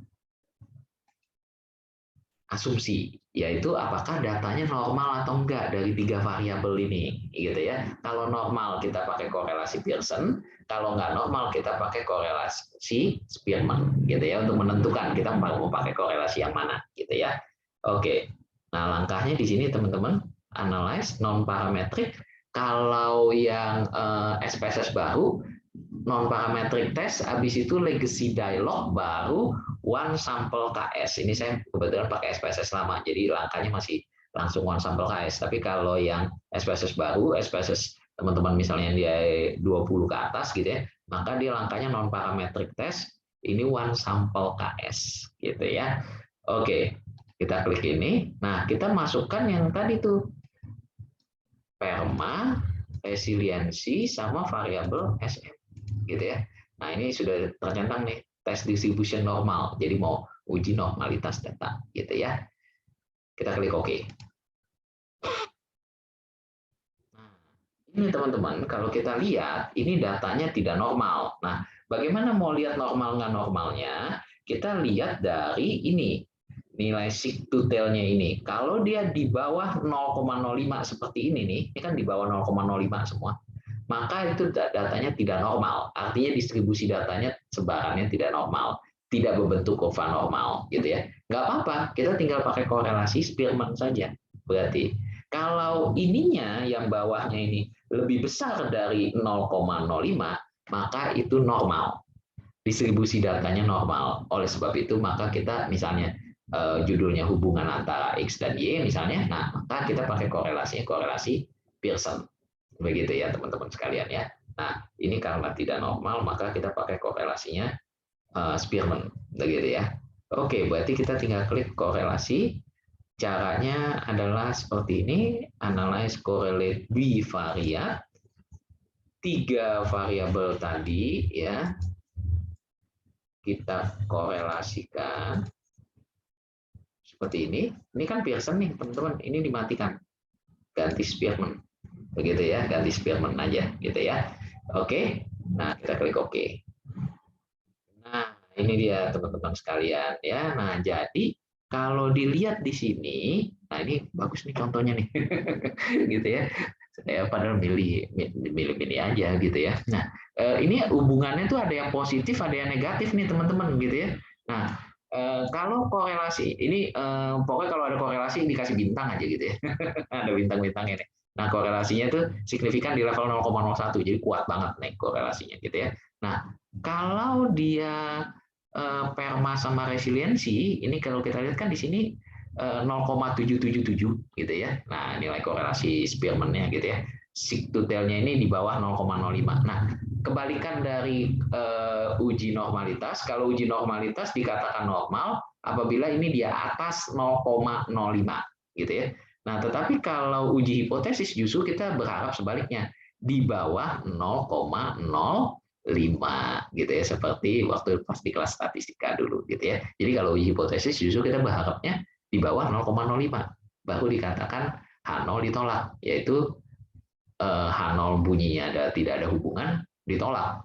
asumsi, yaitu apakah datanya normal atau enggak dari 3 variabel ini, gitu ya. Kalau normal kita pakai korelasi Pearson, kalau nggak normal kita pakai korelasi Spearman, gitu ya, untuk menentukan kita mau pakai korelasi yang mana, gitu ya. Oke, nah langkahnya di sini teman-teman, analyze non parametric. Kalau yang SPSS baru, non parametric test, habis itu legacy dialog, baru one sample KS. Ini saya kebetulan pakai SPSS lama, jadi langkahnya masih langsung one sample KS. Tapi kalau yang SPSS baru, SPSS teman-teman misalnya dia 20 ke atas gitu ya, maka dia langkahnya non parametric test, ini one sample KS gitu ya. Oke, kita klik ini. Nah, kita masukkan yang tadi tuh perma, resiliensi sama variabel SM gitu ya. Nah, ini sudah tercentang nih, test distribution normal. Jadi mau uji normalitas data gitu ya. Kita klik OK. Nah, ini teman-teman, kalau kita lihat ini datanya tidak normal. Nah, bagaimana mau lihat normal nggak normalnya? Kita lihat dari ini, nilai sigma-tailnya ini. Kalau dia di bawah 0,05 seperti ini nih, ini kan di bawah 0,05 semua, maka itu datanya tidak normal. Artinya distribusi datanya sebarannya tidak normal, tidak berbentuk kurva normal, gitu ya. Nggak apa-apa, kita tinggal pakai korelasi Spearman saja. Berarti kalau ininya yang bawahnya ini lebih besar dari 0,05, maka itu normal. Distribusi datanya normal. Oleh sebab itu, maka kita misalnya judulnya hubungan antara X dan Y misalnya, nah maka kita pakai korelasi Pearson. Begitu ya teman-teman sekalian ya. Nah, ini karena tidak normal, maka kita pakai korelasinya Spearman. Begitu ya. Oke, berarti kita tinggal klik korelasi. Caranya adalah seperti ini, analyze correlate bivariate. 3 variabel tadi ya, kita korelasikan seperti ini. Ini kan Pearson nih teman-teman, ini dimatikan, ganti Spearman, begitu ya, ganti Spearman aja gitu ya. Oke, nah kita klik OK. Nah ini dia teman-teman sekalian ya. Nah jadi kalau dilihat di sini, nah ini bagus nih contohnya nih, gitu ya. Saya padahal milih aja gitu ya. Nah ini hubungannya tuh ada yang positif, ada yang negatif nih teman-teman gitu ya. Nah kalau korelasi ini pokoknya kalau ada korelasi dikasih bintang aja gitu ya. Ada bintang-bintangnya nih. Nah korelasinya itu signifikan di level 0,01, jadi kuat banget nih korelasinya gitu ya. Nah kalau dia perma sama resiliensi, ini kalau kita lihat kan di sini 0,777 gitu ya. Nah nilai korelasi Spearman-nya gitu ya. Sigma-tailnya ini di bawah 0,05. Nah kebalikan dari uji normalitas, kalau uji normalitas dikatakan normal apabila ini di atas 0,05 gitu ya. Nah, tetapi kalau uji hipotesis justru kita berharap sebaliknya di bawah 0,05 gitu ya, seperti waktu pas di kelas statistika dulu gitu ya. Jadi kalau uji hipotesis justru kita berharapnya di bawah 0,05 baru dikatakan H0 ditolak, yaitu H0 bunyinya tidak ada hubungan, ditolak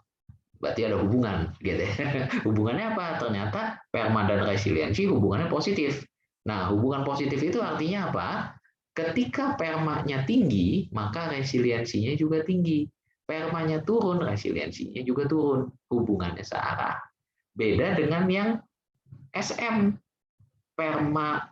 berarti ada hubungan gitu ya. Hubungannya apa? Ternyata perma dan resiliensi hubungannya positif. Nah, hubungan positif itu artinya apa? Ketika permanya tinggi, maka resiliensinya juga tinggi. Permanya turun, resiliensinya juga turun. Hubungannya searah. Beda dengan yang SM, perma.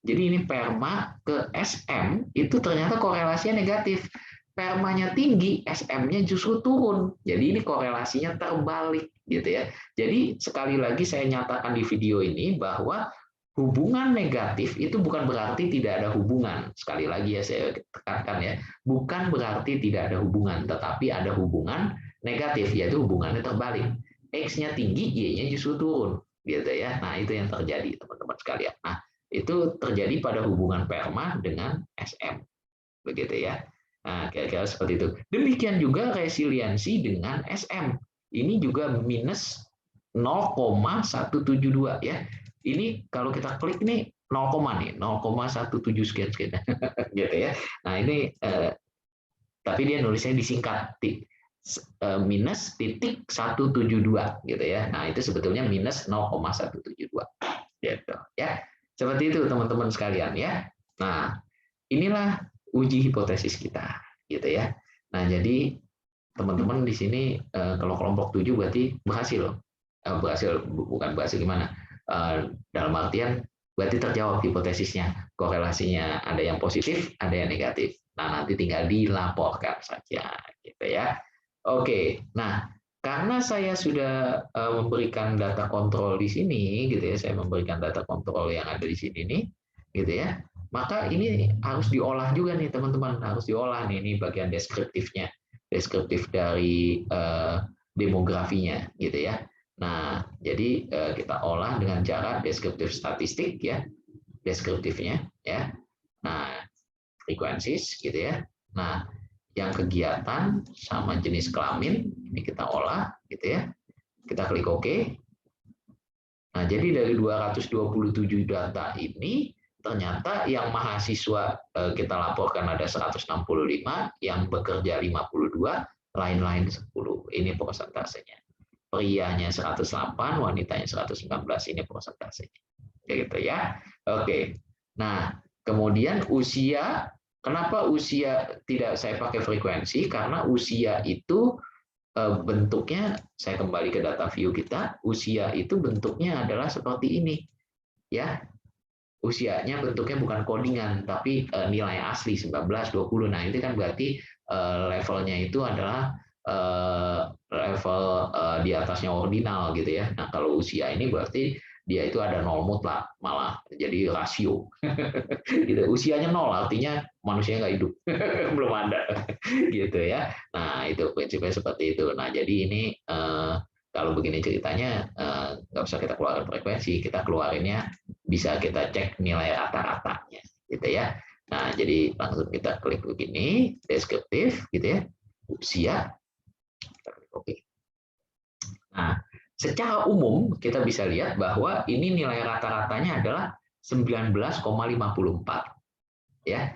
Jadi ini perma ke SM itu ternyata korelasinya negatif. Permanya tinggi, SM-nya justru turun. Jadi ini korelasinya terbalik gitu ya. Jadi sekali lagi saya nyatakan di video ini bahwa hubungan negatif itu bukan berarti tidak ada hubungan. Sekali lagi ya saya tekankan ya, bukan berarti tidak ada hubungan, tetapi ada hubungan negatif, yaitu hubungannya terbalik. X-nya tinggi, Y-nya justru turun gitu ya. Nah, itu yang terjadi teman-teman sekalian. Nah, itu terjadi pada hubungan perma dengan SM. Begitu ya. Nah, kira-kira seperti itu. Demikian juga resiliensi dengan SM. Ini juga minus 0,172 ya. Ini kalau kita klik nih 0, nih 0,17 sekian gitu ya. Nah, ini tapi dia nulisnya disingkat minus titik 172 gitu ya. Nah, itu sebetulnya minus 0,172 gitu ya. Seperti itu teman-teman sekalian ya. Nah, inilah uji hipotesis kita gitu ya. Nah, jadi teman-teman di sini kalau kelompok 7 berarti berhasil. Berhasil bukan berhasil gimana? Dalam artian berarti terjawab hipotesisnya. Korelasinya ada yang positif, ada yang negatif. Nah, nanti tinggal dilaporkan saja gitu ya. Oke. Nah, karena saya sudah memberikan data kontrol di sini gitu ya, saya memberikan data kontrol yang ada di sini nih gitu ya. Maka ini harus diolah juga nih teman-teman, harus diolah nih, ini bagian deskriptifnya, deskriptif dari demografinya gitu ya. Nah, jadi kita olah dengan cara deskriptif statistik ya, deskriptifnya ya. Nah, frekuensis gitu ya. Nah, yang kegiatan sama jenis kelamin ini kita olah gitu ya. Kita klik OK. Nah, jadi dari 227 data ini ternyata yang mahasiswa kita laporkan ada 165, yang bekerja 52, lain-lain 10. Ini persentasenya. Prianya 108, wanitanya 119, ini persentasenya. Gitu ya. Oke. Nah, kemudian usia, kenapa usia tidak saya pakai frekuensi? Karena usia itu bentuknya, saya kembali ke data view kita, usia itu bentuknya adalah seperti ini. Ya, usianya bentuknya bukan codingan, tapi nilai asli 19, 20. Nah, itu kan berarti levelnya itu adalah level di atasnya ordinal gitu ya. Nah, kalau usia ini berarti dia itu ada 0 mutlak, malah jadi rasio. Gitu. Usianya 0 artinya manusia nggak hidup, belum ada gitu ya. Nah, itu prinsipnya seperti itu. Nah, jadi ini kalau begini ceritanya nggak usah kita keluarin frekuensi, kita keluarinnya bisa kita cek nilai rata-ratanya gitu ya. Nah, jadi langsung kita klik begini, deskriptif gitu ya, usia, kita klik OK. Nah, secara umum kita bisa lihat bahwa ini nilai rata-ratanya adalah 19,54 ya.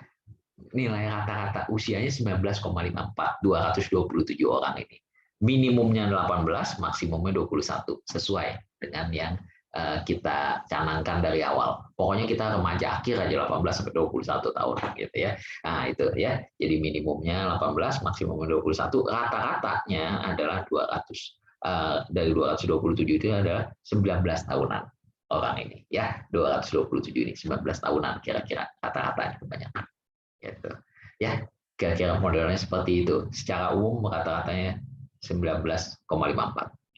Nilai rata-rata usianya 19,54, 227 orang ini. Minimumnya 18, maksimumnya 21, sesuai dengan yang kita canangkan dari awal. Pokoknya kita remaja akhir aja 18 sampai 21 tahun gitu ya. Nah, itu ya. Jadi minimumnya 18, maksimumnya 21, rata-ratanya adalah 200. Dari 227 itu adalah 19 tahunan orang ini ya. 227 ini 19 tahunan kira-kira rata-ratanya kebanyakan. Gitu. Ya, kira-kira modelnya seperti itu. Secara umum rata-ratanya 19,54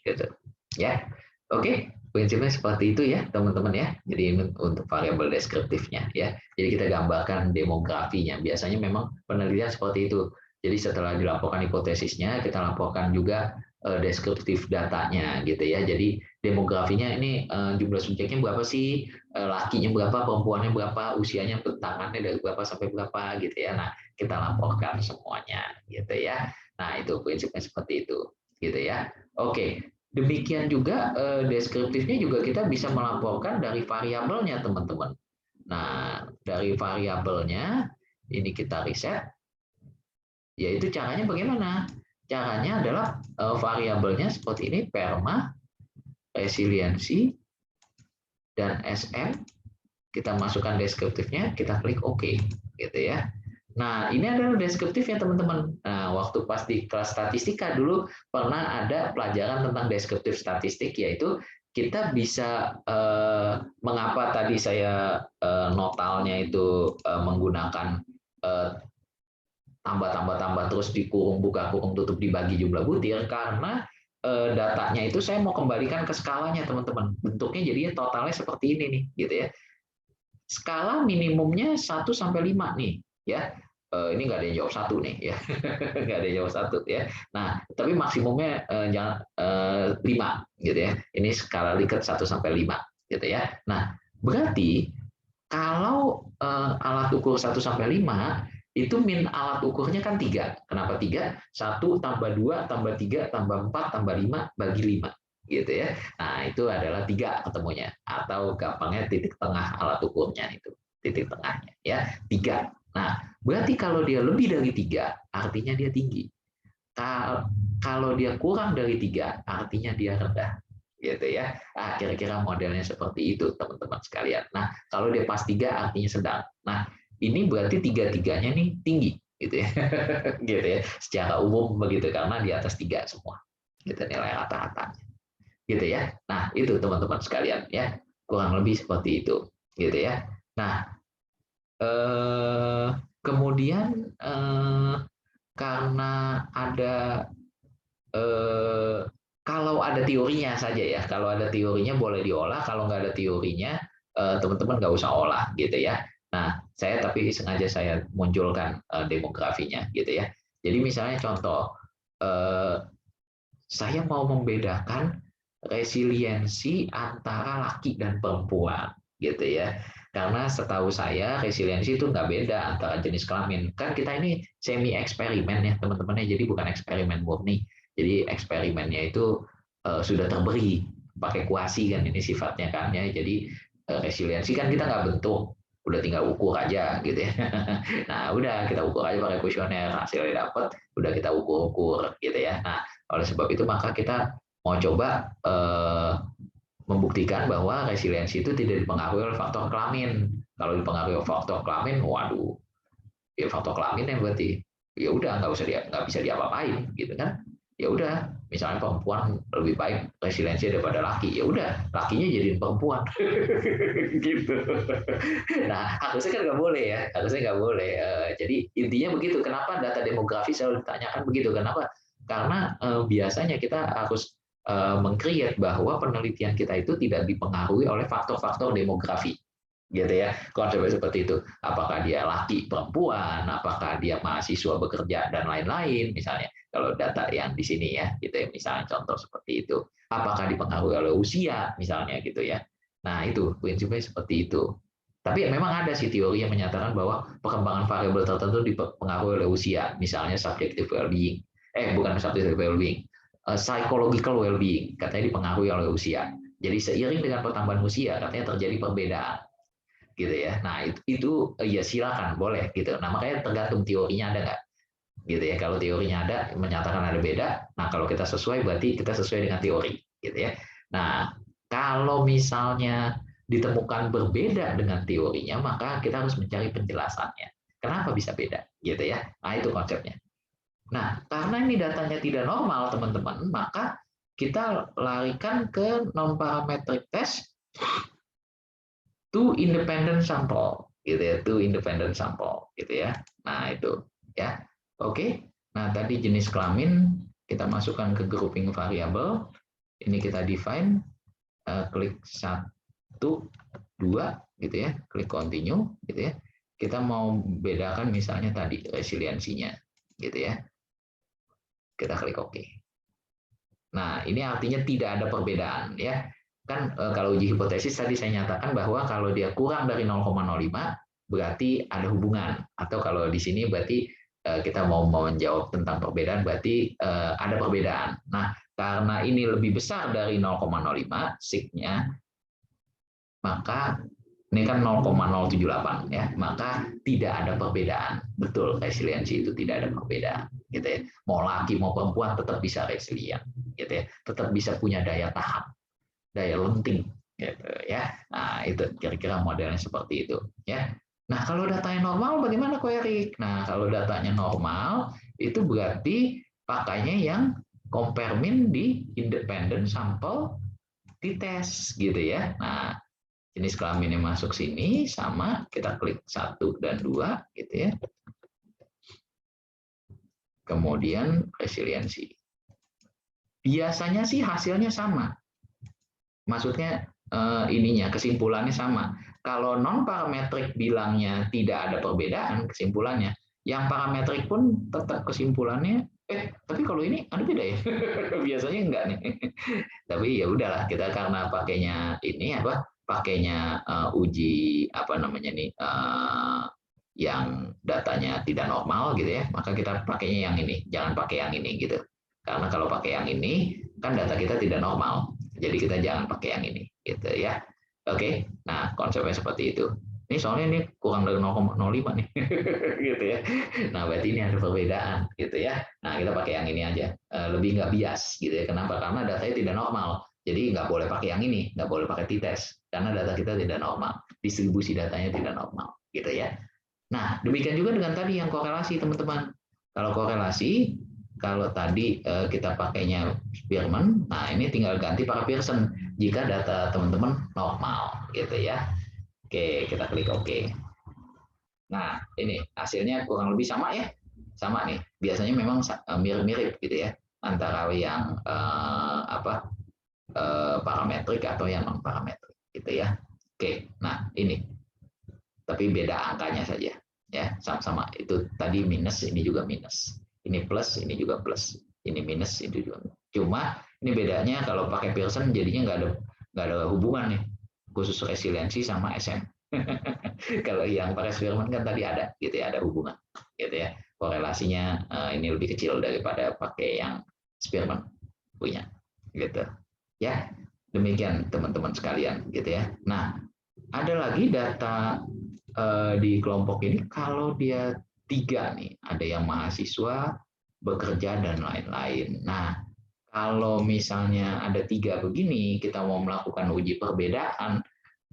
gitu. Ya. Oke, prinsipnya seperti itu ya, teman-teman ya. Jadi ini untuk variabel deskriptifnya ya. Jadi kita gambarkan demografinya. Biasanya memang penelitian seperti itu. Jadi setelah dilaporkan hipotesisnya, kita laporkan juga deskriptif datanya gitu ya. Jadi demografinya ini jumlah subjeknya berapa sih, lakinya berapa, perempuannya berapa, usianya bentangannya dari berapa sampai berapa gitu ya. Nah, kita laporkan semuanya gitu ya. Nah, itu prinsipnya seperti itu gitu ya. Oke, demikian juga deskriptifnya juga kita bisa melaporkan dari variabelnya teman-teman. Nah, dari variabelnya ini kita riset, yaitu caranya bagaimana? caranya adalah variabelnya seperti ini, perma, resiliensi, dan SM. Kita masukkan deskriptifnya, kita klik OK, gitu ya. Nah, ini adalah deskriptifnya teman-teman. Nah, waktu pas di kelas statistika dulu pernah ada pelajaran tentang deskriptif statistik, yaitu kita bisa mengapa tadi saya notalnya itu menggunakan tambah terus dikurung, buka kurung, tutup, dibagi jumlah butir, karena datanya itu saya mau kembalikan ke skalanya teman-teman. Bentuknya jadinya totalnya seperti ini nih, gitu ya. Skala minimumnya 1 sampai 5 nih, ya. Ini nggak ada yang jawab 1 nih, ya. Nggak ada yang jawab 1 ya. Nah, tapi maksimumnya jangan 5 gitu ya. Ini skala Likert 1 sampai 5 gitu ya. Nah, berarti kalau alat ukur 1 sampai 5 itu min alat ukurnya kan 3. Kenapa 3? 1 tambah 2 tambah 3 tambah 4 tambah 5 bagi 5 gitu ya. Nah, itu adalah 3 ketemunya, atau gampangnya titik tengah alat ukurnya itu, titik tengahnya ya, 3. Nah, berarti kalau dia lebih dari 3 artinya dia tinggi. Kalau dia kurang dari 3 artinya dia rendah, gitu ya. Nah, kira-kira modelnya seperti itu teman-teman sekalian. Nah, kalau dia pas 3 artinya sedang. Nah, ini berarti tiga-tiganya nih tinggi, gitu ya. Gitu ya. Secara umum begitu, karena di atas 3 semua. Gitu nilai rata-ratanya. Gitu ya. Nah, itu teman-teman sekalian ya. Kurang lebih seperti itu, gitu ya. Nah, kemudian karena ada kalau ada teorinya saja ya, kalau ada teorinya boleh diolah, kalau nggak ada teorinya teman-teman nggak usah olah gitu ya. Nah, saya tapi sengaja saya munculkan demografinya gitu ya. Jadi misalnya contoh, saya mau membedakan resiliensi antara laki dan perempuan gitu ya. Karena setahu saya resiliensi itu nggak beda antara jenis kelamin. Kan kita ini semi eksperimen ya teman-teman, jadi bukan eksperimen murni. Jadi eksperimennya itu sudah terberi pakai kuasi kan, ini sifatnya kan ya. Jadi resiliensi kan kita nggak bentuk, udah tinggal ukur aja gitu ya. Nah udah kita ukur aja pakai kuesioner, hasilnya dapat, udah kita ukur-ukur gitu ya. Nah oleh sebab itu maka kita mau coba membuktikan bahwa resiliensi itu tidak dipengaruhi oleh faktor kelamin. Kalau dipengaruhi oleh faktor kelamin, waduh, ya faktor kelamin yang berarti ya udah nggak bisa diapa-apain gitu kan. Ya udah, misalnya perempuan lebih baik resiliensi daripada laki, ya udah lakinya jadiin perempuan gitu. Nah harusnya kan nggak boleh ya, harusnya nggak boleh. Jadi intinya begitu. Kenapa data demografi selalu ditanyakan begitu? Kenapa? Karena biasanya kita harus meng-create bahwa penelitian kita itu tidak dipengaruhi oleh faktor-faktor demografi, gitu ya. Konsepnya seperti itu. Apakah dia laki, perempuan, apakah dia mahasiswa, bekerja, dan lain-lain, misalnya. Kalau data yang di sini ya, gitu ya. Misalnya contoh seperti itu. Apakah dipengaruhi oleh usia, misalnya gitu ya. Nah itu prinsipnya seperti itu. Tapi memang ada sih teori yang menyatakan bahwa perkembangan variabel tertentu dipengaruhi oleh usia, misalnya subjective well-being. Bukan subjective well-being, psychological well-being, katanya dipengaruhi oleh usia. Jadi seiring dengan pertambahan usia, katanya terjadi perbedaan, gitu ya. Nah itu ya silakan, boleh gitu. Nah makanya tergantung teorinya ada nggak, gitu ya. Kalau teorinya ada menyatakan ada beda, nah kalau kita sesuai berarti kita sesuai dengan teori, gitu ya. Nah kalau misalnya ditemukan berbeda dengan teorinya, maka kita harus mencari penjelasannya. Kenapa bisa beda, gitu ya. Nah itu konsepnya. Nah, karena ini datanya tidak normal, teman-teman, maka kita larikan ke non-parametric test to independent sample, gitu ya, to independent sample, gitu ya. Nah, itu ya. Oke. Nah, tadi jenis kelamin kita masukkan ke grouping variabel. Ini kita define, klik 1, 2, gitu ya, klik continue, gitu ya. Kita mau bedakan misalnya tadi resiliensinya, gitu ya. Kita klik OK. Nah, ini artinya tidak ada perbedaan ya. Kan kalau uji hipotesis tadi saya nyatakan bahwa kalau dia kurang dari 0,05 berarti ada hubungan, atau kalau di sini berarti kita mau menjawab tentang perbedaan berarti ada perbedaan. Nah, karena ini lebih besar dari 0,05 signya, maka Ini kan 0,078 ya, maka tidak ada perbedaan. Betul, resiliensi itu tidak ada perbedaan, gitu ya. Mau laki mau perempuan tetap bisa resilient, gitu ya. Tetap bisa punya daya tahan, daya lenting, gitu ya. Nah, itu kira-kira modelnya seperti itu, ya. Nah, kalau datanya normal bagaimana Ko Erik? Nah, kalau datanya normal itu berarti pakainya yang compare mean di independent sample dites, gitu ya. Nah, jenis kelaminnya masuk sini, sama kita klik 1 dan 2 gitu ya. Kemudian resiliensi. Biasanya sih hasilnya sama. Maksudnya ininya kesimpulannya sama. Kalau non parametrik bilangnya tidak ada perbedaan kesimpulannya, yang parametrik pun tetap kesimpulannya tapi kalau ini ada beda ya. Biasanya enggak nih. Tapi ya udahlah, kita karena pakainya ini apa? Pakainya uji apa namanya nih yang datanya tidak normal gitu ya, maka kita pakainya yang ini, jangan pakai yang ini gitu. Karena kalau pakai yang ini kan data kita tidak normal. Jadi kita jangan pakai yang ini gitu ya. Oke. Nah, konsepnya seperti itu. Ini soalnya ini kurang dari 0,05 nih. Gitu ya. Nah, berarti ini ada perbedaan gitu ya. Nah, kita pakai yang ini aja. Lebih nggak bias gitu ya. Kenapa? Karena datanya tidak normal. Jadi nggak boleh pakai yang ini, nggak boleh pakai t-test karena data kita tidak normal. Distribusi datanya tidak normal gitu ya. Nah, demikian juga dengan tadi yang korelasi, teman-teman. Kalau korelasi, kalau tadi kita pakainya Spearman, nah ini tinggal ganti para Pearson jika data teman-teman normal, gitu ya. Oke, kita klik OK. Nah, ini hasilnya kurang lebih sama ya, sama nih. Biasanya memang mirip-mirip gitu ya, antara yang parametrik atau yang non parametrik, gitu ya. Oke, nah ini. Tapi beda angkanya saja ya, sama-sama itu tadi minus, ini juga minus, ini plus, ini juga plus, ini minus, ini juga minus. Cuma ini bedanya kalau pakai Pearson jadinya nggak ada hubungan nih khusus resiliensi sama SM. Kalau yang pakai Spearman kan tadi ada gitu ya, ada hubungan gitu ya, korelasinya ini lebih kecil daripada pakai yang Spearman punya gitu ya. Demikian teman-teman sekalian gitu ya. Nah, ada lagi data di kelompok ini kalau dia 3 nih, ada yang mahasiswa, bekerja, dan lain-lain. Nah, kalau misalnya ada 3 begini, kita mau melakukan uji perbedaan,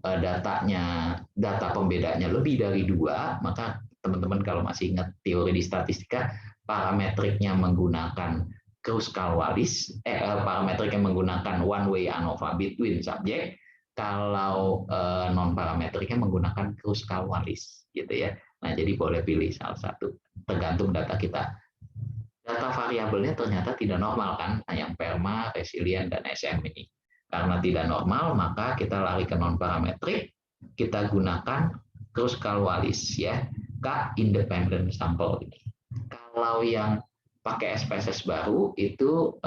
data pembedanya lebih dari 2, maka teman-teman kalau masih ingat teori di statistika, parametriknya menggunakan Kruskal-Wallis, parametriknya menggunakan one way ANOVA between subject, kalau non parametriknya menggunakan Kruskal-Wallis gitu ya. Nah, jadi boleh pilih salah satu tergantung data kita. Data variabelnya ternyata tidak normal kan, yang PERMA, resilient, dan SM ini. Karena tidak normal, maka kita lari ke non parametrik, kita gunakan Kruskal-Wallis ya, K independent sample ini. Kalau yang pakai SPSS baru itu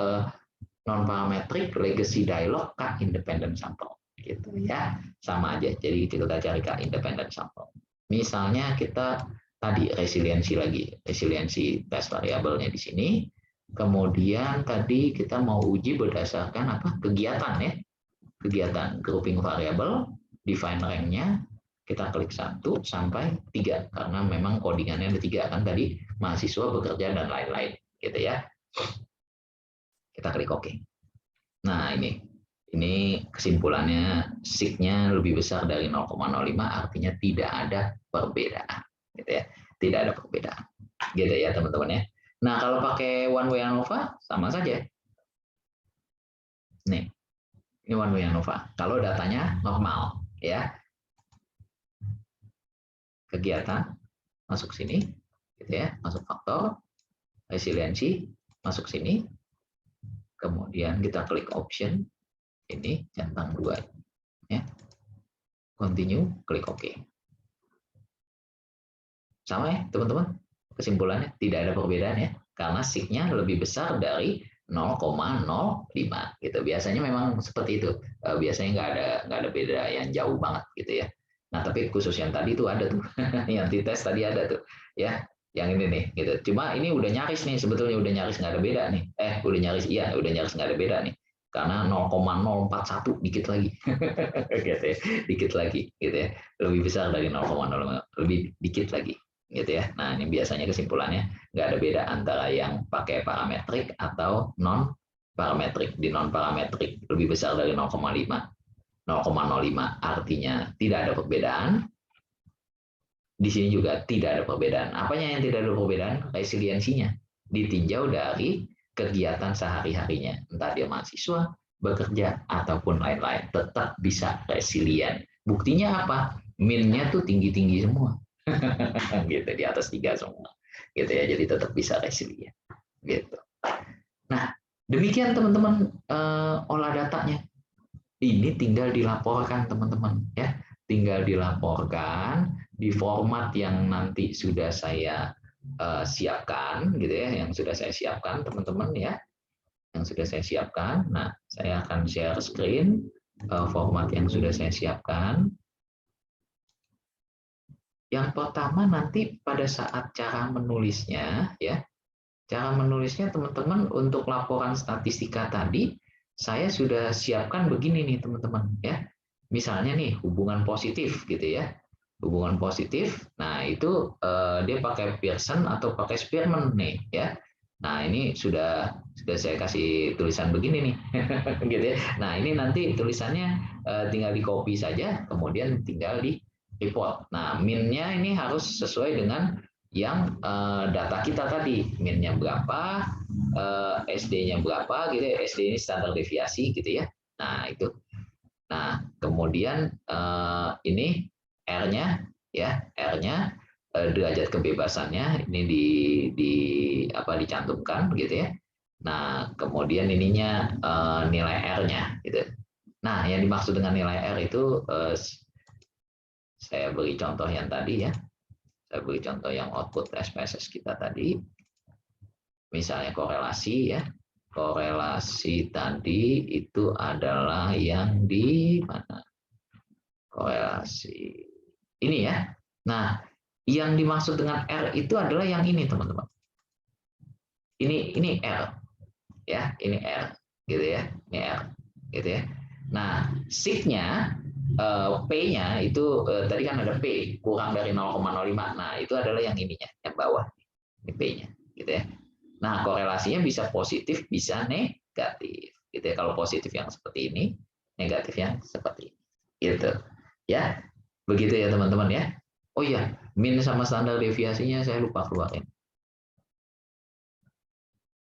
non parametrik legacy dialog K independent sample gitu ya, sama aja. Jadi kita cari K independent sample. Misalnya kita tadi resiliensi lagi, resiliensi tes variabelnya di sini. Kemudian tadi kita mau uji berdasarkan apa? Kegiatan ya, kegiatan grouping variabel, define rank-nya, kita klik 1 sampai 3 karena memang codingannya ada 3 kan tadi, mahasiswa, bekerja, dan lain-lain gitu ya. Kita klik OK. Nah, ini kesimpulannya sig-nya lebih besar dari 0,05, artinya tidak ada perbedaan gitu ya. Tidak ada perbedaan. Gitu ya, teman-teman ya. Nah, kalau pakai one way ANOVA sama saja. Nih. Ini one way ANOVA. Kalau datanya normal ya. Kegiatan masuk sini gitu ya, masuk faktor, resiliensi masuk sini. Kemudian kita klik option ini centang 2 ya. Continue, klik OK. Sama ya, teman-teman. Kesimpulannya tidak ada perbedaan ya, karena sig-nya lebih besar dari 0,05 gitu. Biasanya memang seperti itu. Biasanya nggak ada beda yang jauh banget gitu ya. Nah, tapi khusus yang tadi tuh ada tuh. Yang dites tadi ada tuh ya. Yang ini nih gitu. Cuma ini udah nyaris nih, sebetulnya udah nyaris nggak ada beda nih. Udah nyaris nggak ada beda nih. karena 0,041 dikit lagi, gitu ya, dikit lagi, gitu ya, lebih besar dari 0,0 lebih dikit lagi, gitu ya. Nah ini biasanya kesimpulannya nggak ada beda antara yang pakai parametrik atau non parametrik. Di non parametrik lebih besar dari 0,5, 0,05 artinya tidak ada perbedaan. Di sini juga tidak ada perbedaan. Apanya yang tidak ada perbedaan? Resiliensinya ditinjau dari kegiatan sehari-harinya, entah dia mahasiswa, bekerja, ataupun lain-lain, tetap bisa resilient. Buktinya apa? Min-nya tuh tinggi-tinggi semua, gitu, di atas 3 semua, gitu ya. Jadi tetap bisa resilient, gitu. Nah, demikian teman-teman olah datanya. Ini tinggal dilaporkan teman-teman ya, tinggal dilaporkan di format yang nanti sudah saya siapkan, gitu ya, yang sudah saya siapkan teman-teman ya, yang sudah saya siapkan. Nah, saya akan share screen format yang sudah saya siapkan. Yang pertama nanti pada saat cara menulisnya ya, cara menulisnya teman-teman untuk laporan statistika tadi saya sudah siapkan begini nih teman-teman ya. Misalnya nih hubungan positif gitu ya. Hubungan positif. Nah, itu dia pakai Pearson atau pakai Spearman nih ya. Nah, ini sudah saya kasih tulisan begini nih. gitu ya. Nah, ini nanti tulisannya tinggal di copy saja, kemudian tinggal di report. Nah, min-nya ini harus sesuai dengan yang data kita tadi, min-nya berapa, SD-nya berapa gitu ya. SD ini standar deviasi gitu ya. Nah, itu. Nah, kemudian ini R-nya ya, R-nya derajat kebebasannya ini dicantumkan gitu ya. Nah, kemudian ininya nilai R-nya gitu. Nah, yang dimaksud dengan nilai R itu saya beri contoh yang tadi ya. Saya beri contoh yang output SPSS kita tadi. Misalnya korelasi ya. Korelasi tadi itu adalah yang di mana? Korelasi ini ya. Nah, yang dimaksud dengan R itu adalah yang ini, teman-teman. Ini R ya, ini R gitu ya. Ini R gitu ya. Nah, sig-nya P-nya itu tadi kan ada P kurang dari 0,05. Nah, itu adalah yang ininya, yang bawah. Ini P-nya gitu ya. Nah, korelasinya bisa positif, bisa negatif. Gitu ya. Kalau positif yang seperti ini, negatif yang seperti ini. Gitu. Ya. Begitu ya, teman-teman ya. Oh iya, min sama standar deviasinya saya lupa keluarin.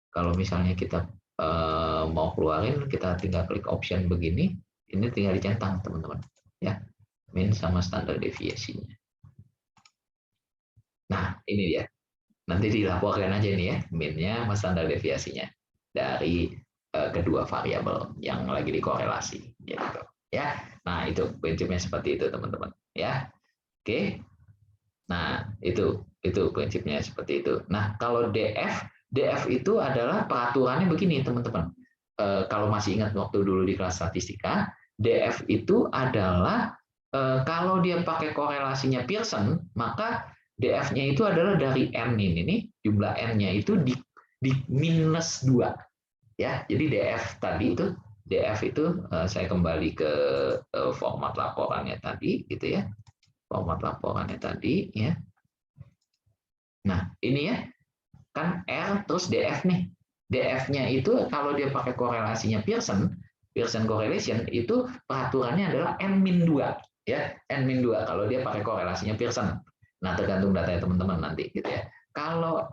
Kalau misalnya kita mau keluarin, kita tinggal klik option begini, ini tinggal dicentang, teman-teman. Ya. Min sama standar deviasinya. Nah, ini dia. Nanti dilaporkan aja nih ya, min-nya sama standar deviasinya dari kedua variabel yang lagi dikorelasi gitu. Ya. Nah, itu prinsipnya seperti itu, teman-teman, ya. Oke. Nah, itu prinsipnya seperti itu. Nah, kalau DF itu adalah peraturannya begini, teman-teman. Kalau masih ingat waktu dulu di kelas statistika, DF itu adalah kalau dia pakai korelasinya Pearson, maka DF-nya itu adalah dari N ini nih, jumlah N-nya itu di minus 2. Ya, jadi DF itu saya kembali ke format laporannya tadi gitu ya. Format laporannya tadi ya. Nah, ini ya. Kan R terus DF nih. DF-nya itu kalau dia pakai korelasinya Pearson correlation itu peraturannya adalah N-2 ya, N-2 kalau dia pakai korelasinya Pearson. Nah, tergantung datanya teman-teman nanti gitu ya. Kalau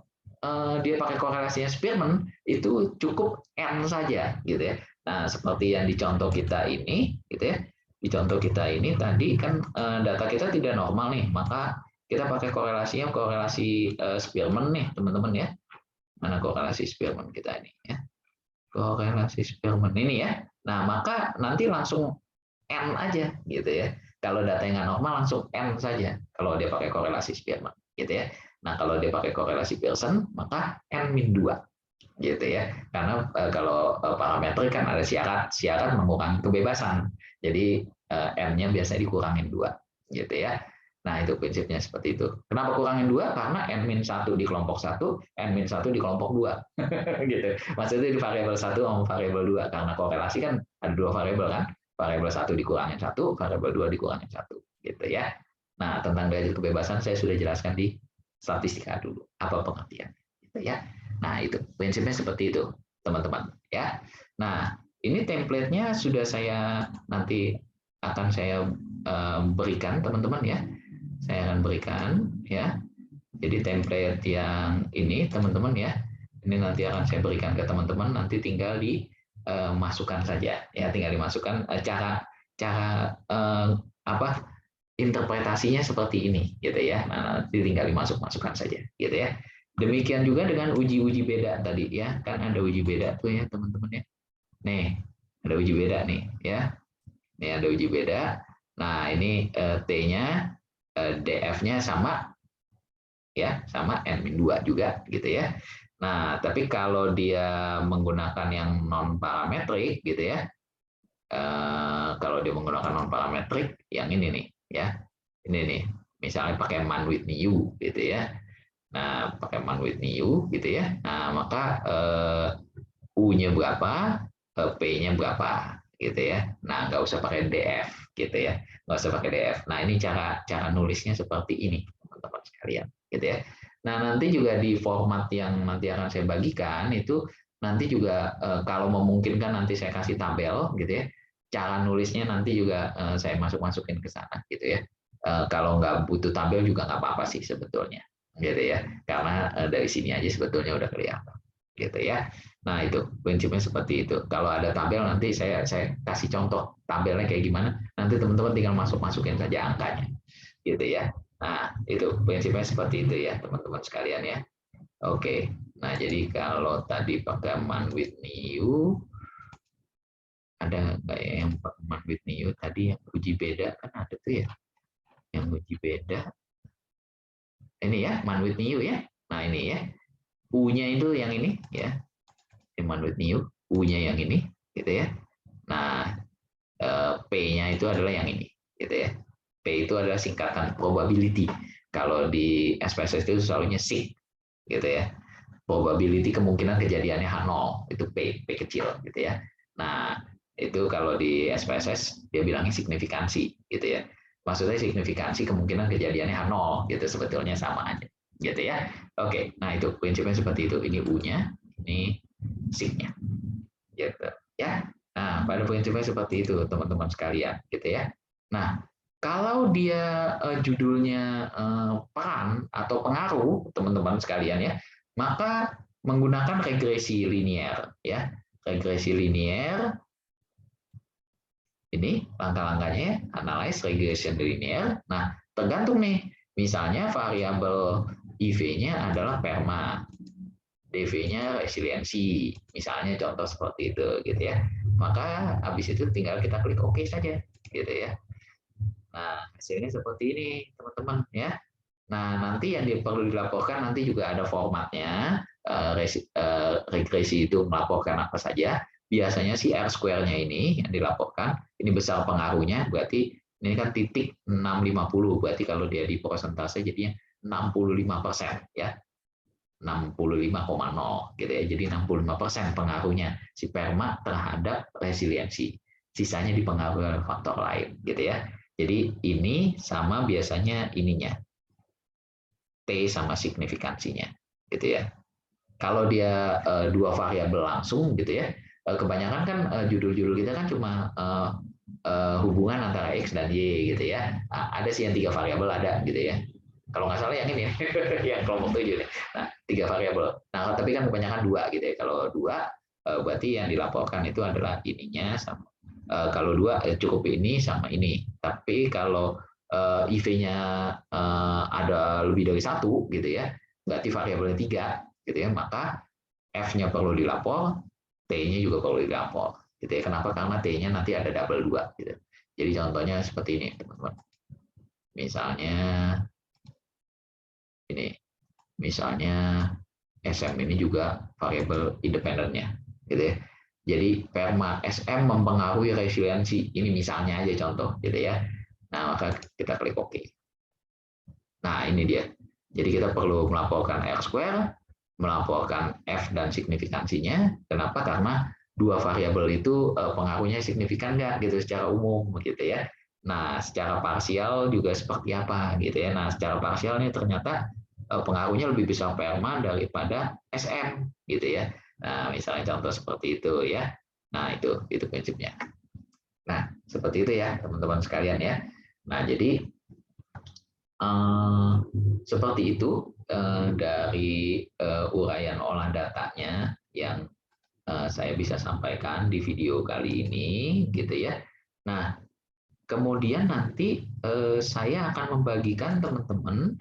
dia pakai korelasinya Spearman itu cukup N saja gitu ya. Nah, seperti yang di contoh kita ini gitu ya. Di contoh kita ini tadi kan data kita tidak normal nih, maka kita pakai korelasinya korelasi Spearman nih, teman-teman ya. Mana korelasi Spearman kita ini ya. Korelasi Spearman ini ya. Nah, maka nanti langsung N aja gitu ya. Kalau datanya nggak normal langsung N saja kalau dia pakai korelasi Spearman gitu ya. Nah, kalau dia pakai korelasi Pearson maka N-2 gitu ya. Karena kalau parameter kan ada syarat mengurangi kebebasan. Jadi M-nya biasanya dikurangin 2 gitu ya. Nah, itu prinsipnya seperti itu. Kenapa kurangin 2? Karena n-1 di kelompok 1, n-1 di kelompok 2. Gitu. Maksudnya di variabel 1 sama variabel 2. Karena korelasi kan ada 2 variabel kan. Variabel 1 dikurangin 1, variabel 2 dikurangin 1. Gitu ya. Nah, tentang derajat kebebasan saya sudah jelaskan di statistika dulu. Apa pengertian? Gitu ya. Nah, itu prinsipnya seperti itu, teman-teman. Ya. Nah, ini template-nya sudah nanti akan saya berikan, teman-teman ya. Saya akan berikan ya. Jadi template yang ini teman-teman ya. Ini nanti akan saya berikan ke teman-teman, nanti tinggal dimasukkan saja ya, tinggal dimasukkan cara cara apa interpretasinya seperti ini gitu ya. Nah, nanti tinggal dimasukkan saja gitu ya. Demikian juga dengan uji-uji beda tadi ya. Kan ada uji beda tuh ya, teman-teman ya. Nih, ada uji beda nih ya. Ini ada uji beda. Nah, ini T-nya DF-nya sama ya, sama N-2 juga gitu ya. Nah, tapi kalau dia menggunakan yang non parametrik gitu ya. Kalau dia menggunakan non parametrik yang ini nih ya. Ini nih. Misalnya pakai man with new gitu ya. Nah, pakai man with new gitu ya. Nah, maka U-nya berapa, P-nya berapa gitu ya. Nah, nggak usah pakai DF gitu ya. Nggak usah pakai DF. Nah, ini cara nulisnya seperti ini, teman-teman sekalian gitu ya. Nah, nanti juga di format yang nanti akan saya bagikan itu nanti juga kalau memungkinkan nanti saya kasih tabel gitu ya. Cara nulisnya nanti juga saya masukin ke sana gitu ya. Kalau nggak butuh tabel juga nggak apa-apa sih sebetulnya gitu ya. Karena dari sini aja sebetulnya udah kelihatan gitu ya. Nah, itu prinsipnya seperti itu. Kalau ada tabel nanti saya kasih contoh tabelnya kayak gimana. Nanti teman-teman tinggal masukin saja angkanya. Gitu ya. Nah, itu prinsipnya seperti itu ya, teman-teman sekalian ya. Oke. Nah, jadi kalau tadi pakai man with new, ada kayak yang pakai man with new tadi yang uji beda kan ada tuh ya. Yang uji beda. Ini ya, man with new ya. Nah, ini ya. U-nya itu yang ini ya. Man with new, U-nya yang ini gitu ya. Nah, P-nya itu adalah yang ini gitu ya. P itu adalah singkatan probability. Kalau di SPSS itu selalunya sig gitu ya. Probability kemungkinan kejadiannya H0 itu P kecil gitu ya. Nah, itu kalau di SPSS dia bilangnya signifikansi gitu ya. Maksudnya signifikansi kemungkinan kejadiannya H0 gitu, sebetulnya sama aja gitu ya. Oke, nah itu prinsipnya seperti itu. Ini U-nya, ini sig-nya gitu ya. Nah, pada prinsipnya seperti itu teman-teman sekalian gitu ya. Nah, kalau dia judulnya peran atau pengaruh teman-teman sekalian ya, maka menggunakan regresi linier ya. Regresi linier ini langkah-langkahnya, analyze regression linear. Nah, tergantung nih. Misalnya variabel IV-nya adalah perma, DV-nya resiliensi, misalnya contoh seperti itu gitu ya. Maka habis itu tinggal kita klik OK saja gitu ya. Nah, hasilnya seperti ini, teman-teman ya. Nah, nanti yang perlu dilaporkan nanti juga ada formatnya. Regresi itu melaporkan apa saja. Biasanya sih R square-nya ini yang dilaporkan. Ini besar pengaruhnya, berarti ini kan titik 650. Berarti kalau dia di persentase jadinya 65% ya. 65,0 gitu ya. Jadi 65% pengaruhnya si perma terhadap resiliensi. Sisanya dipengaruhi oleh faktor lain gitu ya. Jadi ini sama biasanya ininya. T sama signifikansinya gitu ya. Kalau dia dua variabel langsung gitu ya. Kebanyakan kan judul-judul kita kan cuma hubungan antara X dan Y gitu ya. Ada sih yang 3 variabel ada gitu ya. Kalau nggak salah yang ini yang kelompok 7 nih. Nah, 3 variabel. Nah, tapi kan kebanyakan 2 gitu ya. Kalau 2 berarti yang dilaporkan itu adalah ininya sama kalau 2 cukup ini sama ini. Tapi kalau IV-nya ada lebih dari 1 gitu ya, berarti variabelnya 3 gitu ya, maka F-nya perlu dilapor, T-nya juga perlu dilapor. Gitu ya. Kenapa? Karena T-nya nanti ada double 2 gitu. Jadi contohnya seperti ini, teman-teman. Misalnya ini. Misalnya SM ini juga variabel independennya gitu ya. Jadi perma SM mempengaruhi resiliensi. Ini misalnya aja contoh gitu ya. Nah, maka kita klik OK. Nah, ini dia. Jadi kita perlu melaporkan R square, melaporkan F dan signifikansinya. Kenapa? Karena dua variabel itu pengaruhnya signifikan nggak gitu secara umum gitu ya. Nah, secara parsial juga seperti apa gitu ya. Nah, secara parsial ini ternyata pengaruhnya lebih besar PRMA daripada SM gitu ya. Nah, misalnya contoh seperti itu ya. Nah, itu prinsipnya. Nah, seperti itu ya, teman-teman sekalian ya. Nah, jadi Uh, seperti itu dari uraian olah datanya yang saya bisa sampaikan di video kali ini, gitu ya. Nah, kemudian nanti saya akan membagikan teman-teman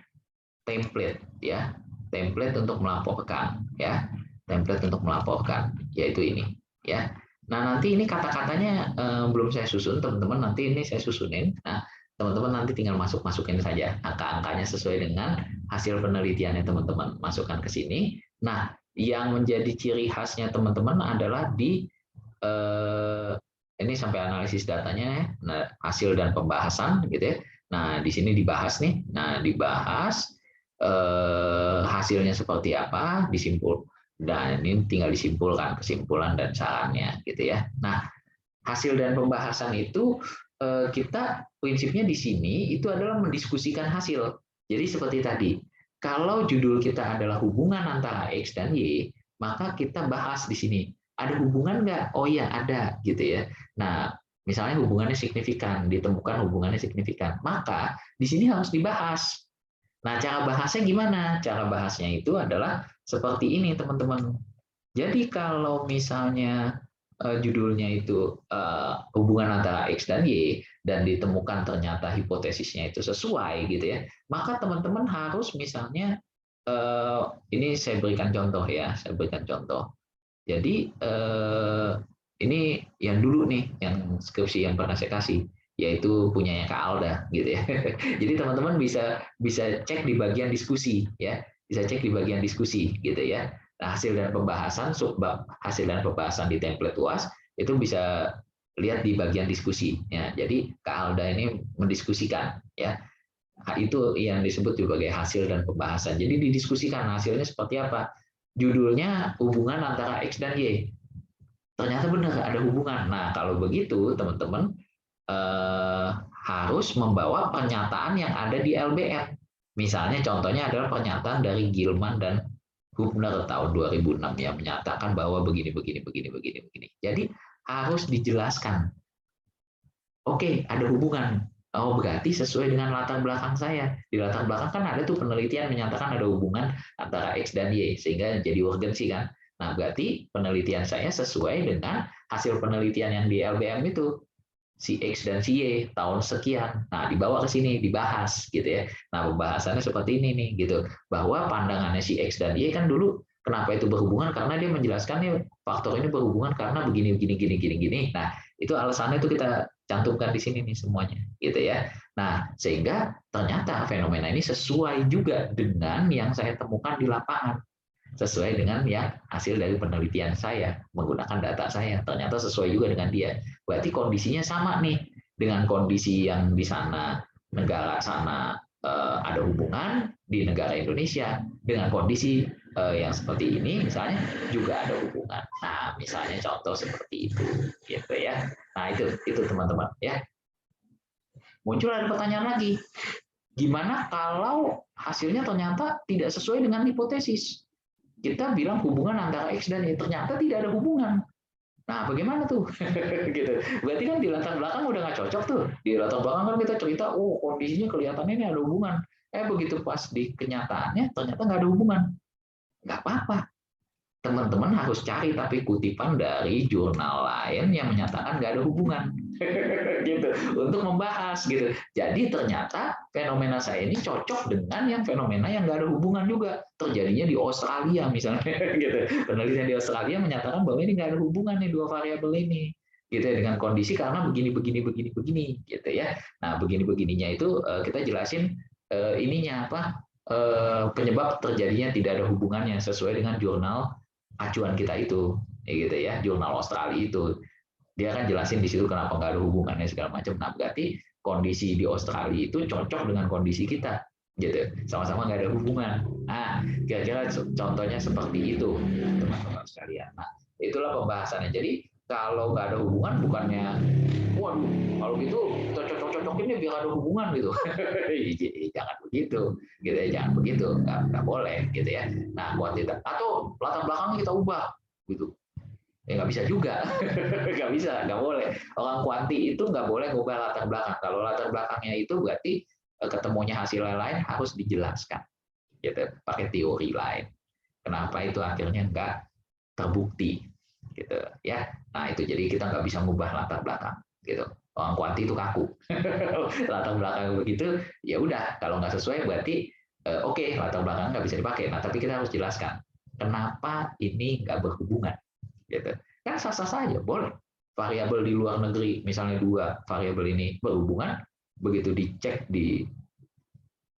template ya, template untuk melaporkan ya, template untuk melaporkan, yaitu ini ya. Nah, nanti ini kata-katanya belum saya susun, teman-teman, nanti ini saya susunin. Nah, teman-teman nanti tinggal masukin saja angka-angkanya sesuai dengan hasil penelitiannya teman-teman, masukkan ke sini. Nah, yang menjadi ciri khasnya teman-teman adalah di ini sampai analisis datanya, nah, hasil dan pembahasan gitu ya. Nah, di sini dibahas nih. Nah, dibahas hasilnya seperti apa, disimpul. Dan ini tinggal disimpulkan kesimpulan dan sarannya gitu ya. Nah, hasil dan pembahasan itu kita prinsipnya di sini itu adalah mendiskusikan hasil. Jadi seperti tadi, kalau judul kita adalah hubungan antara X dan Y, maka kita bahas di sini. Ada hubungan nggak? Oh iya ada gitu ya. Nah, misalnya hubungannya signifikan, ditemukan hubungannya signifikan, maka di sini harus dibahas. Nah, cara bahasnya gimana? Cara bahasnya itu adalah seperti ini, teman-teman. Jadi kalau misalnya judulnya itu hubungan antara X dan Y dan ditemukan ternyata hipotesisnya itu sesuai gitu ya, maka teman-teman harus misalnya ini saya berikan contoh ya, saya berikan contoh. Jadi ini yang dulu nih, yang skripsi yang pernah saya kasih, yaitu punyanya Kak Alda gitu ya. Jadi teman-teman bisa bisa cek di bagian diskusi ya, bisa cek di bagian diskusi gitu ya. Nah, hasil dan pembahasan subbab hasil dan pembahasan di template UAS itu bisa lihat di bagian diskusi ya. Jadi Kak Alda ini mendiskusikan ya. Nah, itu yang disebut sebagai hasil dan pembahasan. Jadi didiskusikan hasilnya seperti apa. Judulnya hubungan antara X dan Y. Ternyata benar ada hubungan. Nah, kalau begitu teman-teman harus membawa pernyataan yang ada di LBM. Misalnya contohnya adalah pernyataan dari Gilman dan Hubner tahun 2006 yang menyatakan bahwa begini, begini, begini, begini, begini. Jadi harus dijelaskan. Oke, ada hubungan. Oh, berarti sesuai dengan latar belakang saya. Di latar belakang kan ada tuh penelitian menyatakan ada hubungan antara X dan Y, sehingga jadi urgensi kan. Nah, berarti penelitian saya sesuai dengan hasil penelitian yang di LBM itu. Si X dan si Y tahun sekian. Nah, dibawa ke sini, dibahas gitu ya. Nah, pembahasannya seperti ini nih gitu. Bahwa pandangannya si X dan Y kan dulu kenapa itu berhubungan karena dia menjelaskan nih faktor ini berhubungan karena begini begini gini gini gini. Nah, itu alasannya itu kita cantumkan di sini nih semuanya gitu ya. Nah, sehingga ternyata fenomena ini sesuai juga dengan yang saya temukan di lapangan, sesuai dengan yang hasil dari penelitian saya menggunakan data saya, ternyata sesuai juga dengan dia. Berarti kondisinya sama nih dengan kondisi yang di sana, negara sana ada hubungan, di negara Indonesia dengan kondisi yang seperti ini misalnya juga ada hubungan. Nah, misalnya contoh seperti itu gitu ya. Nah, itu teman-teman ya. Muncul ada pertanyaan lagi. Gimana kalau hasilnya ternyata tidak sesuai dengan hipotesis? Kita bilang hubungan antara X dan Y, ternyata tidak ada hubungan. Nah, bagaimana tuh? Gitu. Berarti kan di latar belakang udah nggak cocok tuh. Di latar belakang kan kita cerita, oh kondisinya kelihatannya ini ada hubungan. Begitu pas di kenyataannya ternyata nggak ada hubungan. Nggak apa-apa. Teman-teman harus cari tapi kutipan dari jurnal lain yang menyatakan nggak ada hubungan. Gitu, untuk membahas gitu. Jadi ternyata fenomena saya ini cocok dengan yang fenomena yang nggak ada hubungan juga terjadinya di Australia misalnya. Gitu. Penelitian di Australia menyatakan bahwa ini nggak ada hubungan nih dua variabel ini gitu ya, dengan kondisi karena begini begini begini begini gitu ya. Nah, begini begininya itu kita jelasin ininya apa penyebab terjadinya tidak ada hubungannya sesuai dengan jurnal acuan kita itu gitu ya, jurnal Australia itu. Dia kan jelasin di situ kenapa nggak ada hubungannya segala macam. Nah, berarti kondisi di Australia itu cocok dengan kondisi kita gitu, sama-sama nggak ada hubungan. Nah, kira-kira contohnya seperti itu, teman-teman sekalian. Nah, itulah pembahasannya. Jadi kalau nggak ada hubungan, bukannya, waduh, kalau gitu kita cocok-cocokin nih biar ada hubungan gitu. Jangan begitu, gitu ya, jangan begitu, nggak boleh, gitu ya. Nah, kuantitas atau latar belakang kita ubah, gitu. Ya nggak bisa juga, nggak bisa, nggak boleh. Orang kuanti itu nggak boleh ngubah latar belakang. Kalau latar belakangnya itu berarti ketemunya hasil lain harus dijelaskan, gitu, pakai teori lain. Kenapa itu akhirnya nggak terbukti, gitu ya. Nah itu jadi kita nggak bisa ngubah latar belakang, gitu. Orang kuanti itu kaku. Latar belakang begitu, ya udah. Kalau nggak sesuai berarti oke, latar belakang nggak bisa dipakai. Nah tapi kita harus jelaskan kenapa ini nggak berhubungan, gitu. Kan sah-sah saja, boleh. Variabel di luar negeri, misalnya dua variabel ini berhubungan, begitu dicek di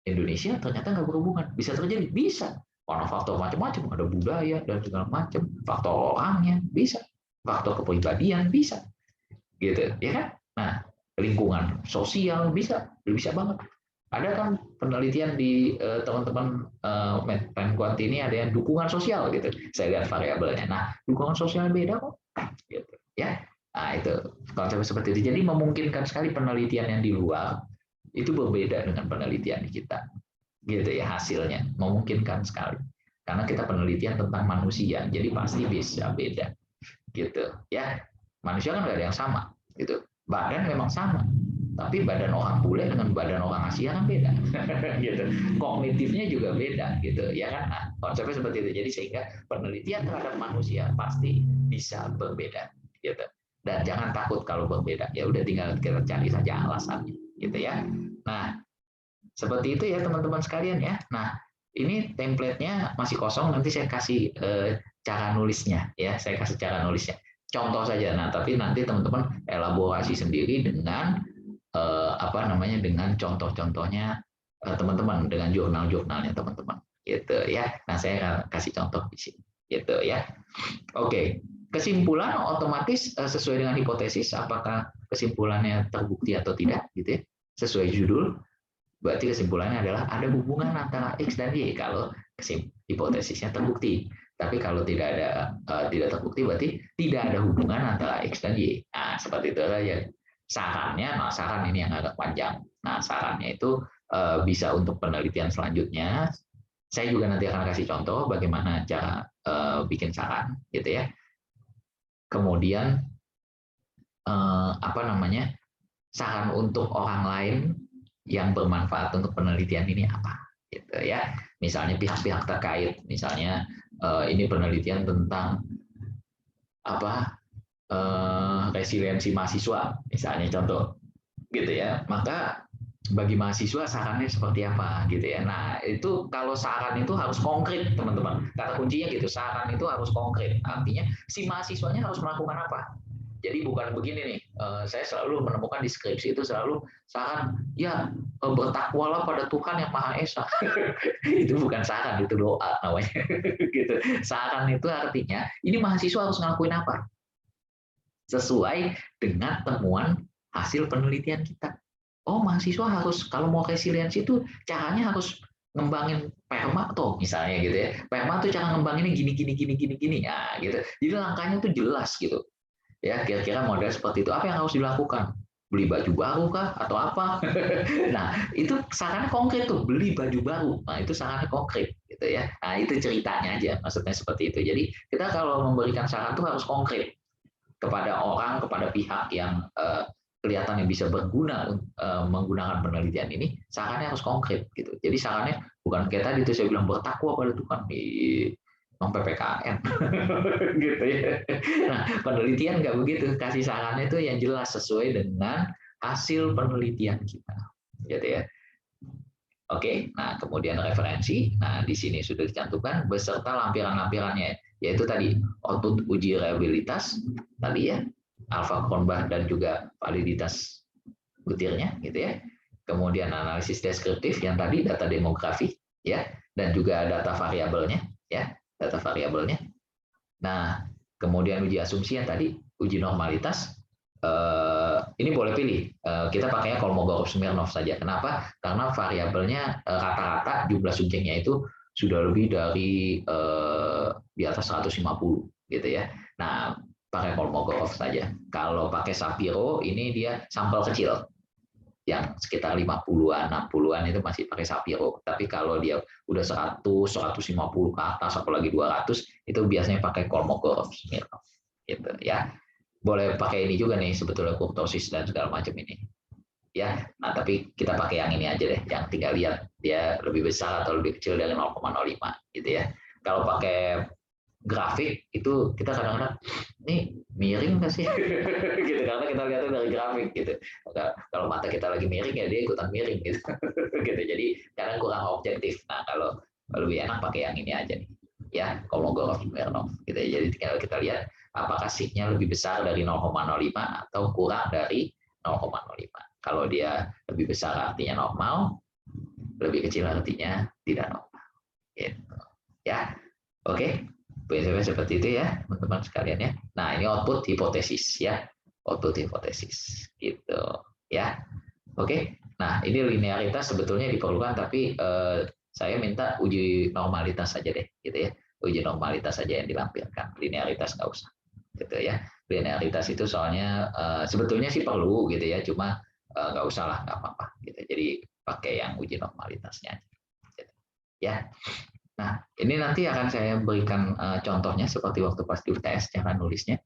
Indonesia ternyata nggak berhubungan. Bisa terjadi, bisa. Karena faktor macam-macam, ada budaya dan segala macam, faktor orangnya bisa, faktor kepribadian bisa, gitu, ya kan? Nah, lingkungan sosial bisa, bisa banget. Ada kan penelitian di teman-teman Penkuanti ini ada yang dukungan sosial gitu. Saya lihat variabelnya. Nah, dukungan sosial beda kok, gitu, ya. Nah, itu konsep seperti itu. Jadi memungkinkan sekali penelitian yang di luar itu berbeda dengan penelitian di kita, gitu ya, hasilnya memungkinkan sekali karena kita penelitian tentang manusia, jadi pasti bisa beda, gitu ya. Manusia kan nggak ada yang sama, gitu. Badan memang sama, tapi badan orang bule dengan badan orang Asia kan beda. Gitu. Kognitifnya juga beda, gitu ya kan. Nah, konsepnya seperti itu. Jadi sehingga penelitian terhadap manusia pasti bisa berbeda, gitu. Dan jangan takut kalau berbeda, ya udah tinggal kita cari saja alasannya, gitu ya. Nah, seperti itu ya teman-teman sekalian ya. Nah, ini template-nya masih kosong, nanti saya kasih cara nulisnya ya, saya kasih cara nulisnya. Contoh saja. Nah, tapi nanti teman-teman elaborasi sendiri dengan apa namanya, dengan contoh-contohnya teman-teman, dengan jurnal-jurnalnya teman-teman. Gitu ya. Nah, saya kasih contoh di sini. Gitu ya. Oke. Kesimpulan otomatis sesuai dengan hipotesis, apakah kesimpulannya terbukti atau tidak gitu ya. Sesuai judul, berarti kesimpulannya adalah ada hubungan antara X dan Y kalau hipotesisnya terbukti. Tapi kalau tidak terbukti berarti tidak ada hubungan antara X dan Y. Nah, seperti itu saja. Sarannya, nah saran ini yang agak panjang. Nah, sarannya itu bisa untuk penelitian selanjutnya. Saya juga nanti akan kasih contoh bagaimana cara bikin saran, gitu ya. Kemudian apa namanya, saran untuk orang lain yang bermanfaat untuk penelitian ini apa, gitu ya. Misalnya pihak-pihak terkait, misalnya ini penelitian tentang apa, resiliensi mahasiswa, misalnya contoh, gitu ya. Maka bagi mahasiswa sarannya seperti apa, gitu ya. Nah itu kalau saran itu harus konkret teman-teman. Kata kuncinya gitu, saran itu harus konkret. Artinya si mahasiswanya harus melakukan apa. Jadi bukan begini nih, saya selalu menemukan di skripsi itu selalu saran, ya bertakwalah pada Tuhan yang Maha Esa. Itu bukan saran, itu doa namanya. Gitu. Saran itu artinya, ini mahasiswa harus ngelakuin apa? Sesuai dengan temuan hasil penelitian kita. Oh, mahasiswa harus, kalau mau resiliensi itu caranya harus ngembangin perma tuh misalnya gitu ya. Perma tuh cara ngembanginnya gini gini gini gini gini ya gitu. Jadi langkahnya tuh jelas gitu. Ya, kira-kira model seperti itu. Apa yang harus dilakukan? Beli baju baru kah? Atau apa? Nah, itu sarannya konkret tuh, beli baju baru. Nah, itu sarannya konkret, gitu ya. Nah, itu ceritanya aja, maksudnya seperti itu. Jadi, kita kalau memberikan saran tuh harus konkret kepada orang, kepada pihak yang kelihatannya bisa berguna menggunakan penelitian ini, sarannya harus konkret, gitu. Jadi, sarannya bukan kayak tadi itu saya bilang bertakwa pada Tuhan. PPKN gitu ya. Nah, penelitian nggak begitu, kasih sarannya itu yang jelas sesuai dengan hasil penelitian kita, gitu ya. Oke, nah kemudian referensi, nah di sini sudah dicantumkan beserta lampiran-lampirannya, yaitu tadi output uji reliabilitas tadi ya, alfa konbah dan juga validitas butirnya, gitu ya. Kemudian analisis deskriptif yang tadi data demografi ya, dan juga data variabelnya ya, data variabelnya. Nah, kemudian uji asumsi yang tadi, uji normalitas, ini boleh pilih. Kita pakainya Kolmogorov-Smirnov saja. Kenapa? Karena variabelnya rata-rata jumlah subjeknya itu sudah lebih dari di atas 150 gitu ya. Nah, pakai Kolmogorov saja. Kalau pakai Shapiro ini dia sampel kecil yang sekitar 50-an, 60-an itu masih pakai Shapiro. Tapi kalau dia udah 100, 150 ke atas, apalagi 200, itu biasanya pakai Kolmogorov Smirnov. Gitu ya. Boleh pakai ini juga nih sebetulnya kurtosis dan segala macam ini. Ya, nah tapi kita pakai yang ini aja deh, yang tinggal lihat dia lebih besar atau lebih kecil dari 0,05 gitu ya. Kalau pakai grafik itu kita kadang-kadang ini miring nggak sih gitu karena kita lihatnya dari grafik gitu. Kalau mata kita lagi miring ya dia ikutan miring gitu gitu, jadi kadang kurang objektif. Nah kalau lebih enak pakai yang ini aja nih ya, Kolmogorov-Smirnov gitu ya. Jadi tinggal kita lihat apakah signya lebih besar dari 0,05 atau kurang dari 0,05. Kalau dia lebih besar artinya normal, lebih kecil artinya tidak normal gitu ya. Oke, prinsipnya seperti itu ya, teman-teman sekalian ya. Nah, ini output hipotesis ya, output hipotesis gitu ya. Oke, nah ini linearitas sebetulnya diperlukan, tapi saya minta uji normalitas saja deh, gitu ya. Uji normalitas saja yang dilampirkan, linearitas nggak usah, gitu ya. Linearitas itu soalnya sebetulnya sih perlu, gitu ya, cuma nggak usah lah, nggak apa-apa, gitu. Jadi pakai yang uji normalitasnya, gitu. Ya. Nah, ini nanti akan saya berikan contohnya seperti waktu pas di UTS cara nulisnya.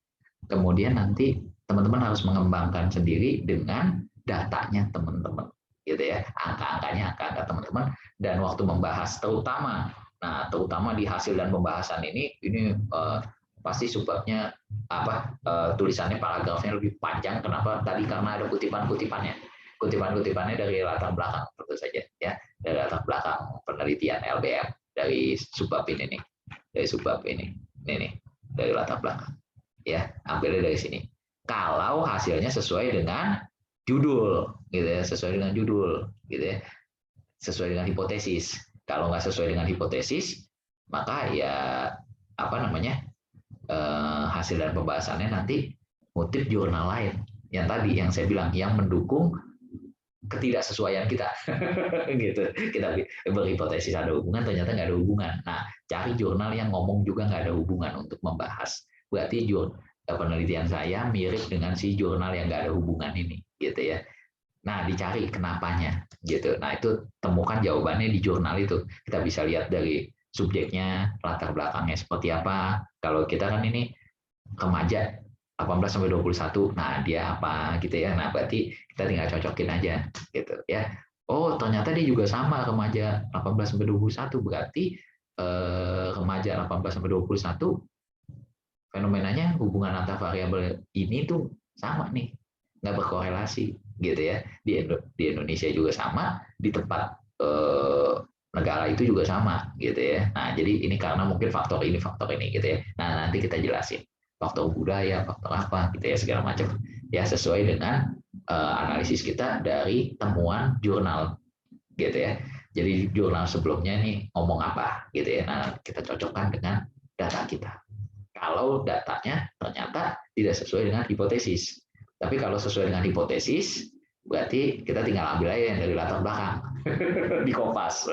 Kemudian nanti teman-teman harus mengembangkan sendiri dengan datanya teman-teman, gitu ya. Angka-angkanya, angka-angka teman-teman, dan waktu membahas terutama, nah terutama di hasil dan pembahasan ini pasti sebabnya apa tulisannya paragrafnya lebih panjang. Kenapa? Tadi karena ada kutipan-kutipannya, kutipan-kutipannya dari latar belakang tentu saja ya, dari latar belakang penelitian LBM. Dari subbab ini nih, dari subbab ini nih, dari latar belakang ya, ambilnya dari sini. Kalau hasilnya sesuai dengan judul gitu ya, sesuai dengan judul gitu ya, sesuai dengan hipotesis. Kalau nggak sesuai dengan hipotesis, maka ya apa namanya, hasil dan pembahasannya nanti ngutip jurnal lain yang tadi yang saya bilang yang mendukung ketidaksesuaian kita gitu. Kita berhipotesis ada hubungan, ternyata nggak ada hubungan. Nah, cari jurnal yang ngomong juga nggak ada hubungan untuk membahas. Berarti penelitian saya mirip dengan si jurnal yang nggak ada hubungan ini, gitu ya. Nah, dicari kenapanya, gitu. Nah, itu temukan jawabannya di jurnal itu. Kita bisa lihat dari subjeknya, latar belakangnya seperti apa. Kalau kita kan ini remaja 18-21, nah dia apa gitu ya. Nah, berarti kita tinggal cocokin aja gitu ya. Oh, ternyata dia juga sama remaja 18-21, berarti remaja 18-21 fenomenanya hubungan antar variabel ini tuh sama nih, nggak berkorelasi gitu ya. Di Indonesia juga sama, di tempat negara itu juga sama gitu ya. Nah, jadi ini karena mungkin faktor ini gitu ya. Nah, nanti kita jelasin faktor budaya, faktor apa gitu ya, segala macam ya, sesuai dengan analisis kita dari temuan jurnal gitu ya. Jadi jurnal sebelumnya nih ngomong apa gitu ya. Nah, kita cocokkan dengan data kita. Kalau datanya ternyata tidak sesuai dengan hipotesis. Tapi kalau sesuai dengan hipotesis, berarti kita tinggal ambil aja yang dari latar belakang di Kompas.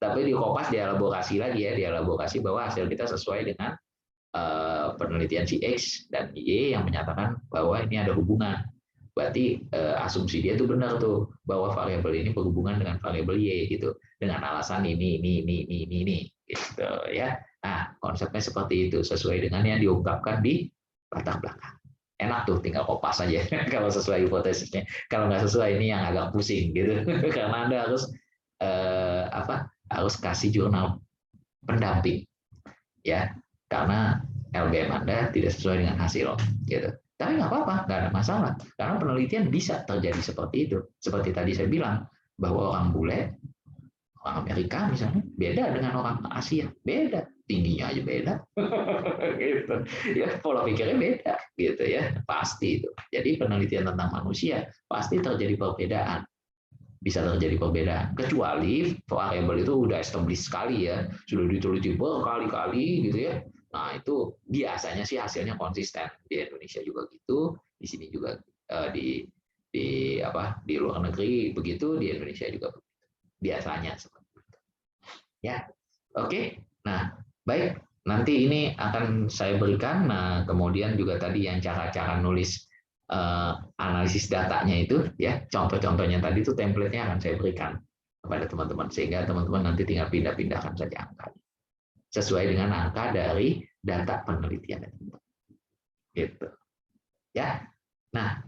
Tapi di Kompas dielaborasi lagi ya, dielaborasi bahwa hasil kita sesuai dengan penelitian si X dan Y yang menyatakan bahwa ini ada hubungan. Berarti asumsi dia itu benar tuh, bahwa variabel ini berhubungan dengan variabel Y gitu, dengan alasan ini gitu ya. Nah, konsepnya seperti itu, sesuai dengan yang diungkapkan di latar belakang. Enak tuh, tinggal kopas aja kalau sesuai hipotesisnya. Kalau nggak sesuai ini yang agak pusing gitu, karena Anda harus harus kasih jurnal pendamping ya, karena LBM Anda tidak sesuai dengan hasil gitu. Tapi nggak apa-apa, nggak ada masalah, karena penelitian bisa terjadi seperti itu. Seperti tadi saya bilang, bahwa orang bule, orang Amerika misalnya, beda dengan orang Asia, beda, tingginya aja beda, gitu. Ya pola pikirnya beda, gitu ya, pasti itu. Jadi penelitian tentang manusia pasti terjadi perbedaan, bisa terjadi perbedaan. Kecuali variabel itu udah established sekali ya, sudah diteliti berkali-kali gitu ya. Nah, itu biasanya sih hasilnya konsisten. Di Indonesia juga gitu, di sini juga di luar negeri begitu, di Indonesia juga begitu. Biasanya seperti itu. Ya, oke. Nah, baik. Nanti ini akan saya berikan. Nah, kemudian juga tadi yang cara-cara nulis analisis datanya itu, ya, contoh-contohnya tadi itu template-nya akan saya berikan kepada teman-teman sehingga teman-teman nanti tinggal pindah-pindahkan saja angka sesuai dengan angka dari data penelitian. Gitu. Ya. Nah,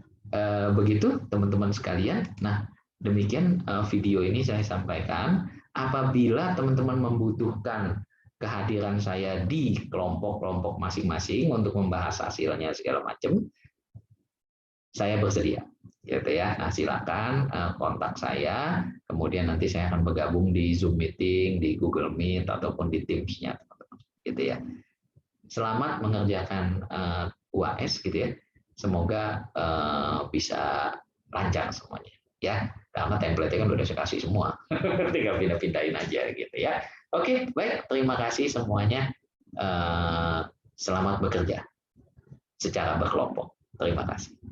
begitu teman-teman sekalian. Nah, demikian video ini saya sampaikan. Apabila teman-teman membutuhkan kehadiran saya di kelompok-kelompok masing-masing untuk membahas hasilnya segala macam, saya bersedia. Gitu ya. Nah, silakan kontak saya. Kemudian nanti saya akan bergabung di Zoom meeting, di Google Meet ataupun di Teams-nya, teman-teman. Gitu ya. Selamat mengerjakan UAS gitu ya. Semoga bisa lancar semuanya ya. Karena template-nya kan udah saya kasih semua. Tinggal pindah-pindahin aja gitu ya. Oke, baik. Terima kasih semuanya. Selamat bekerja secara berkelompok. Terima kasih.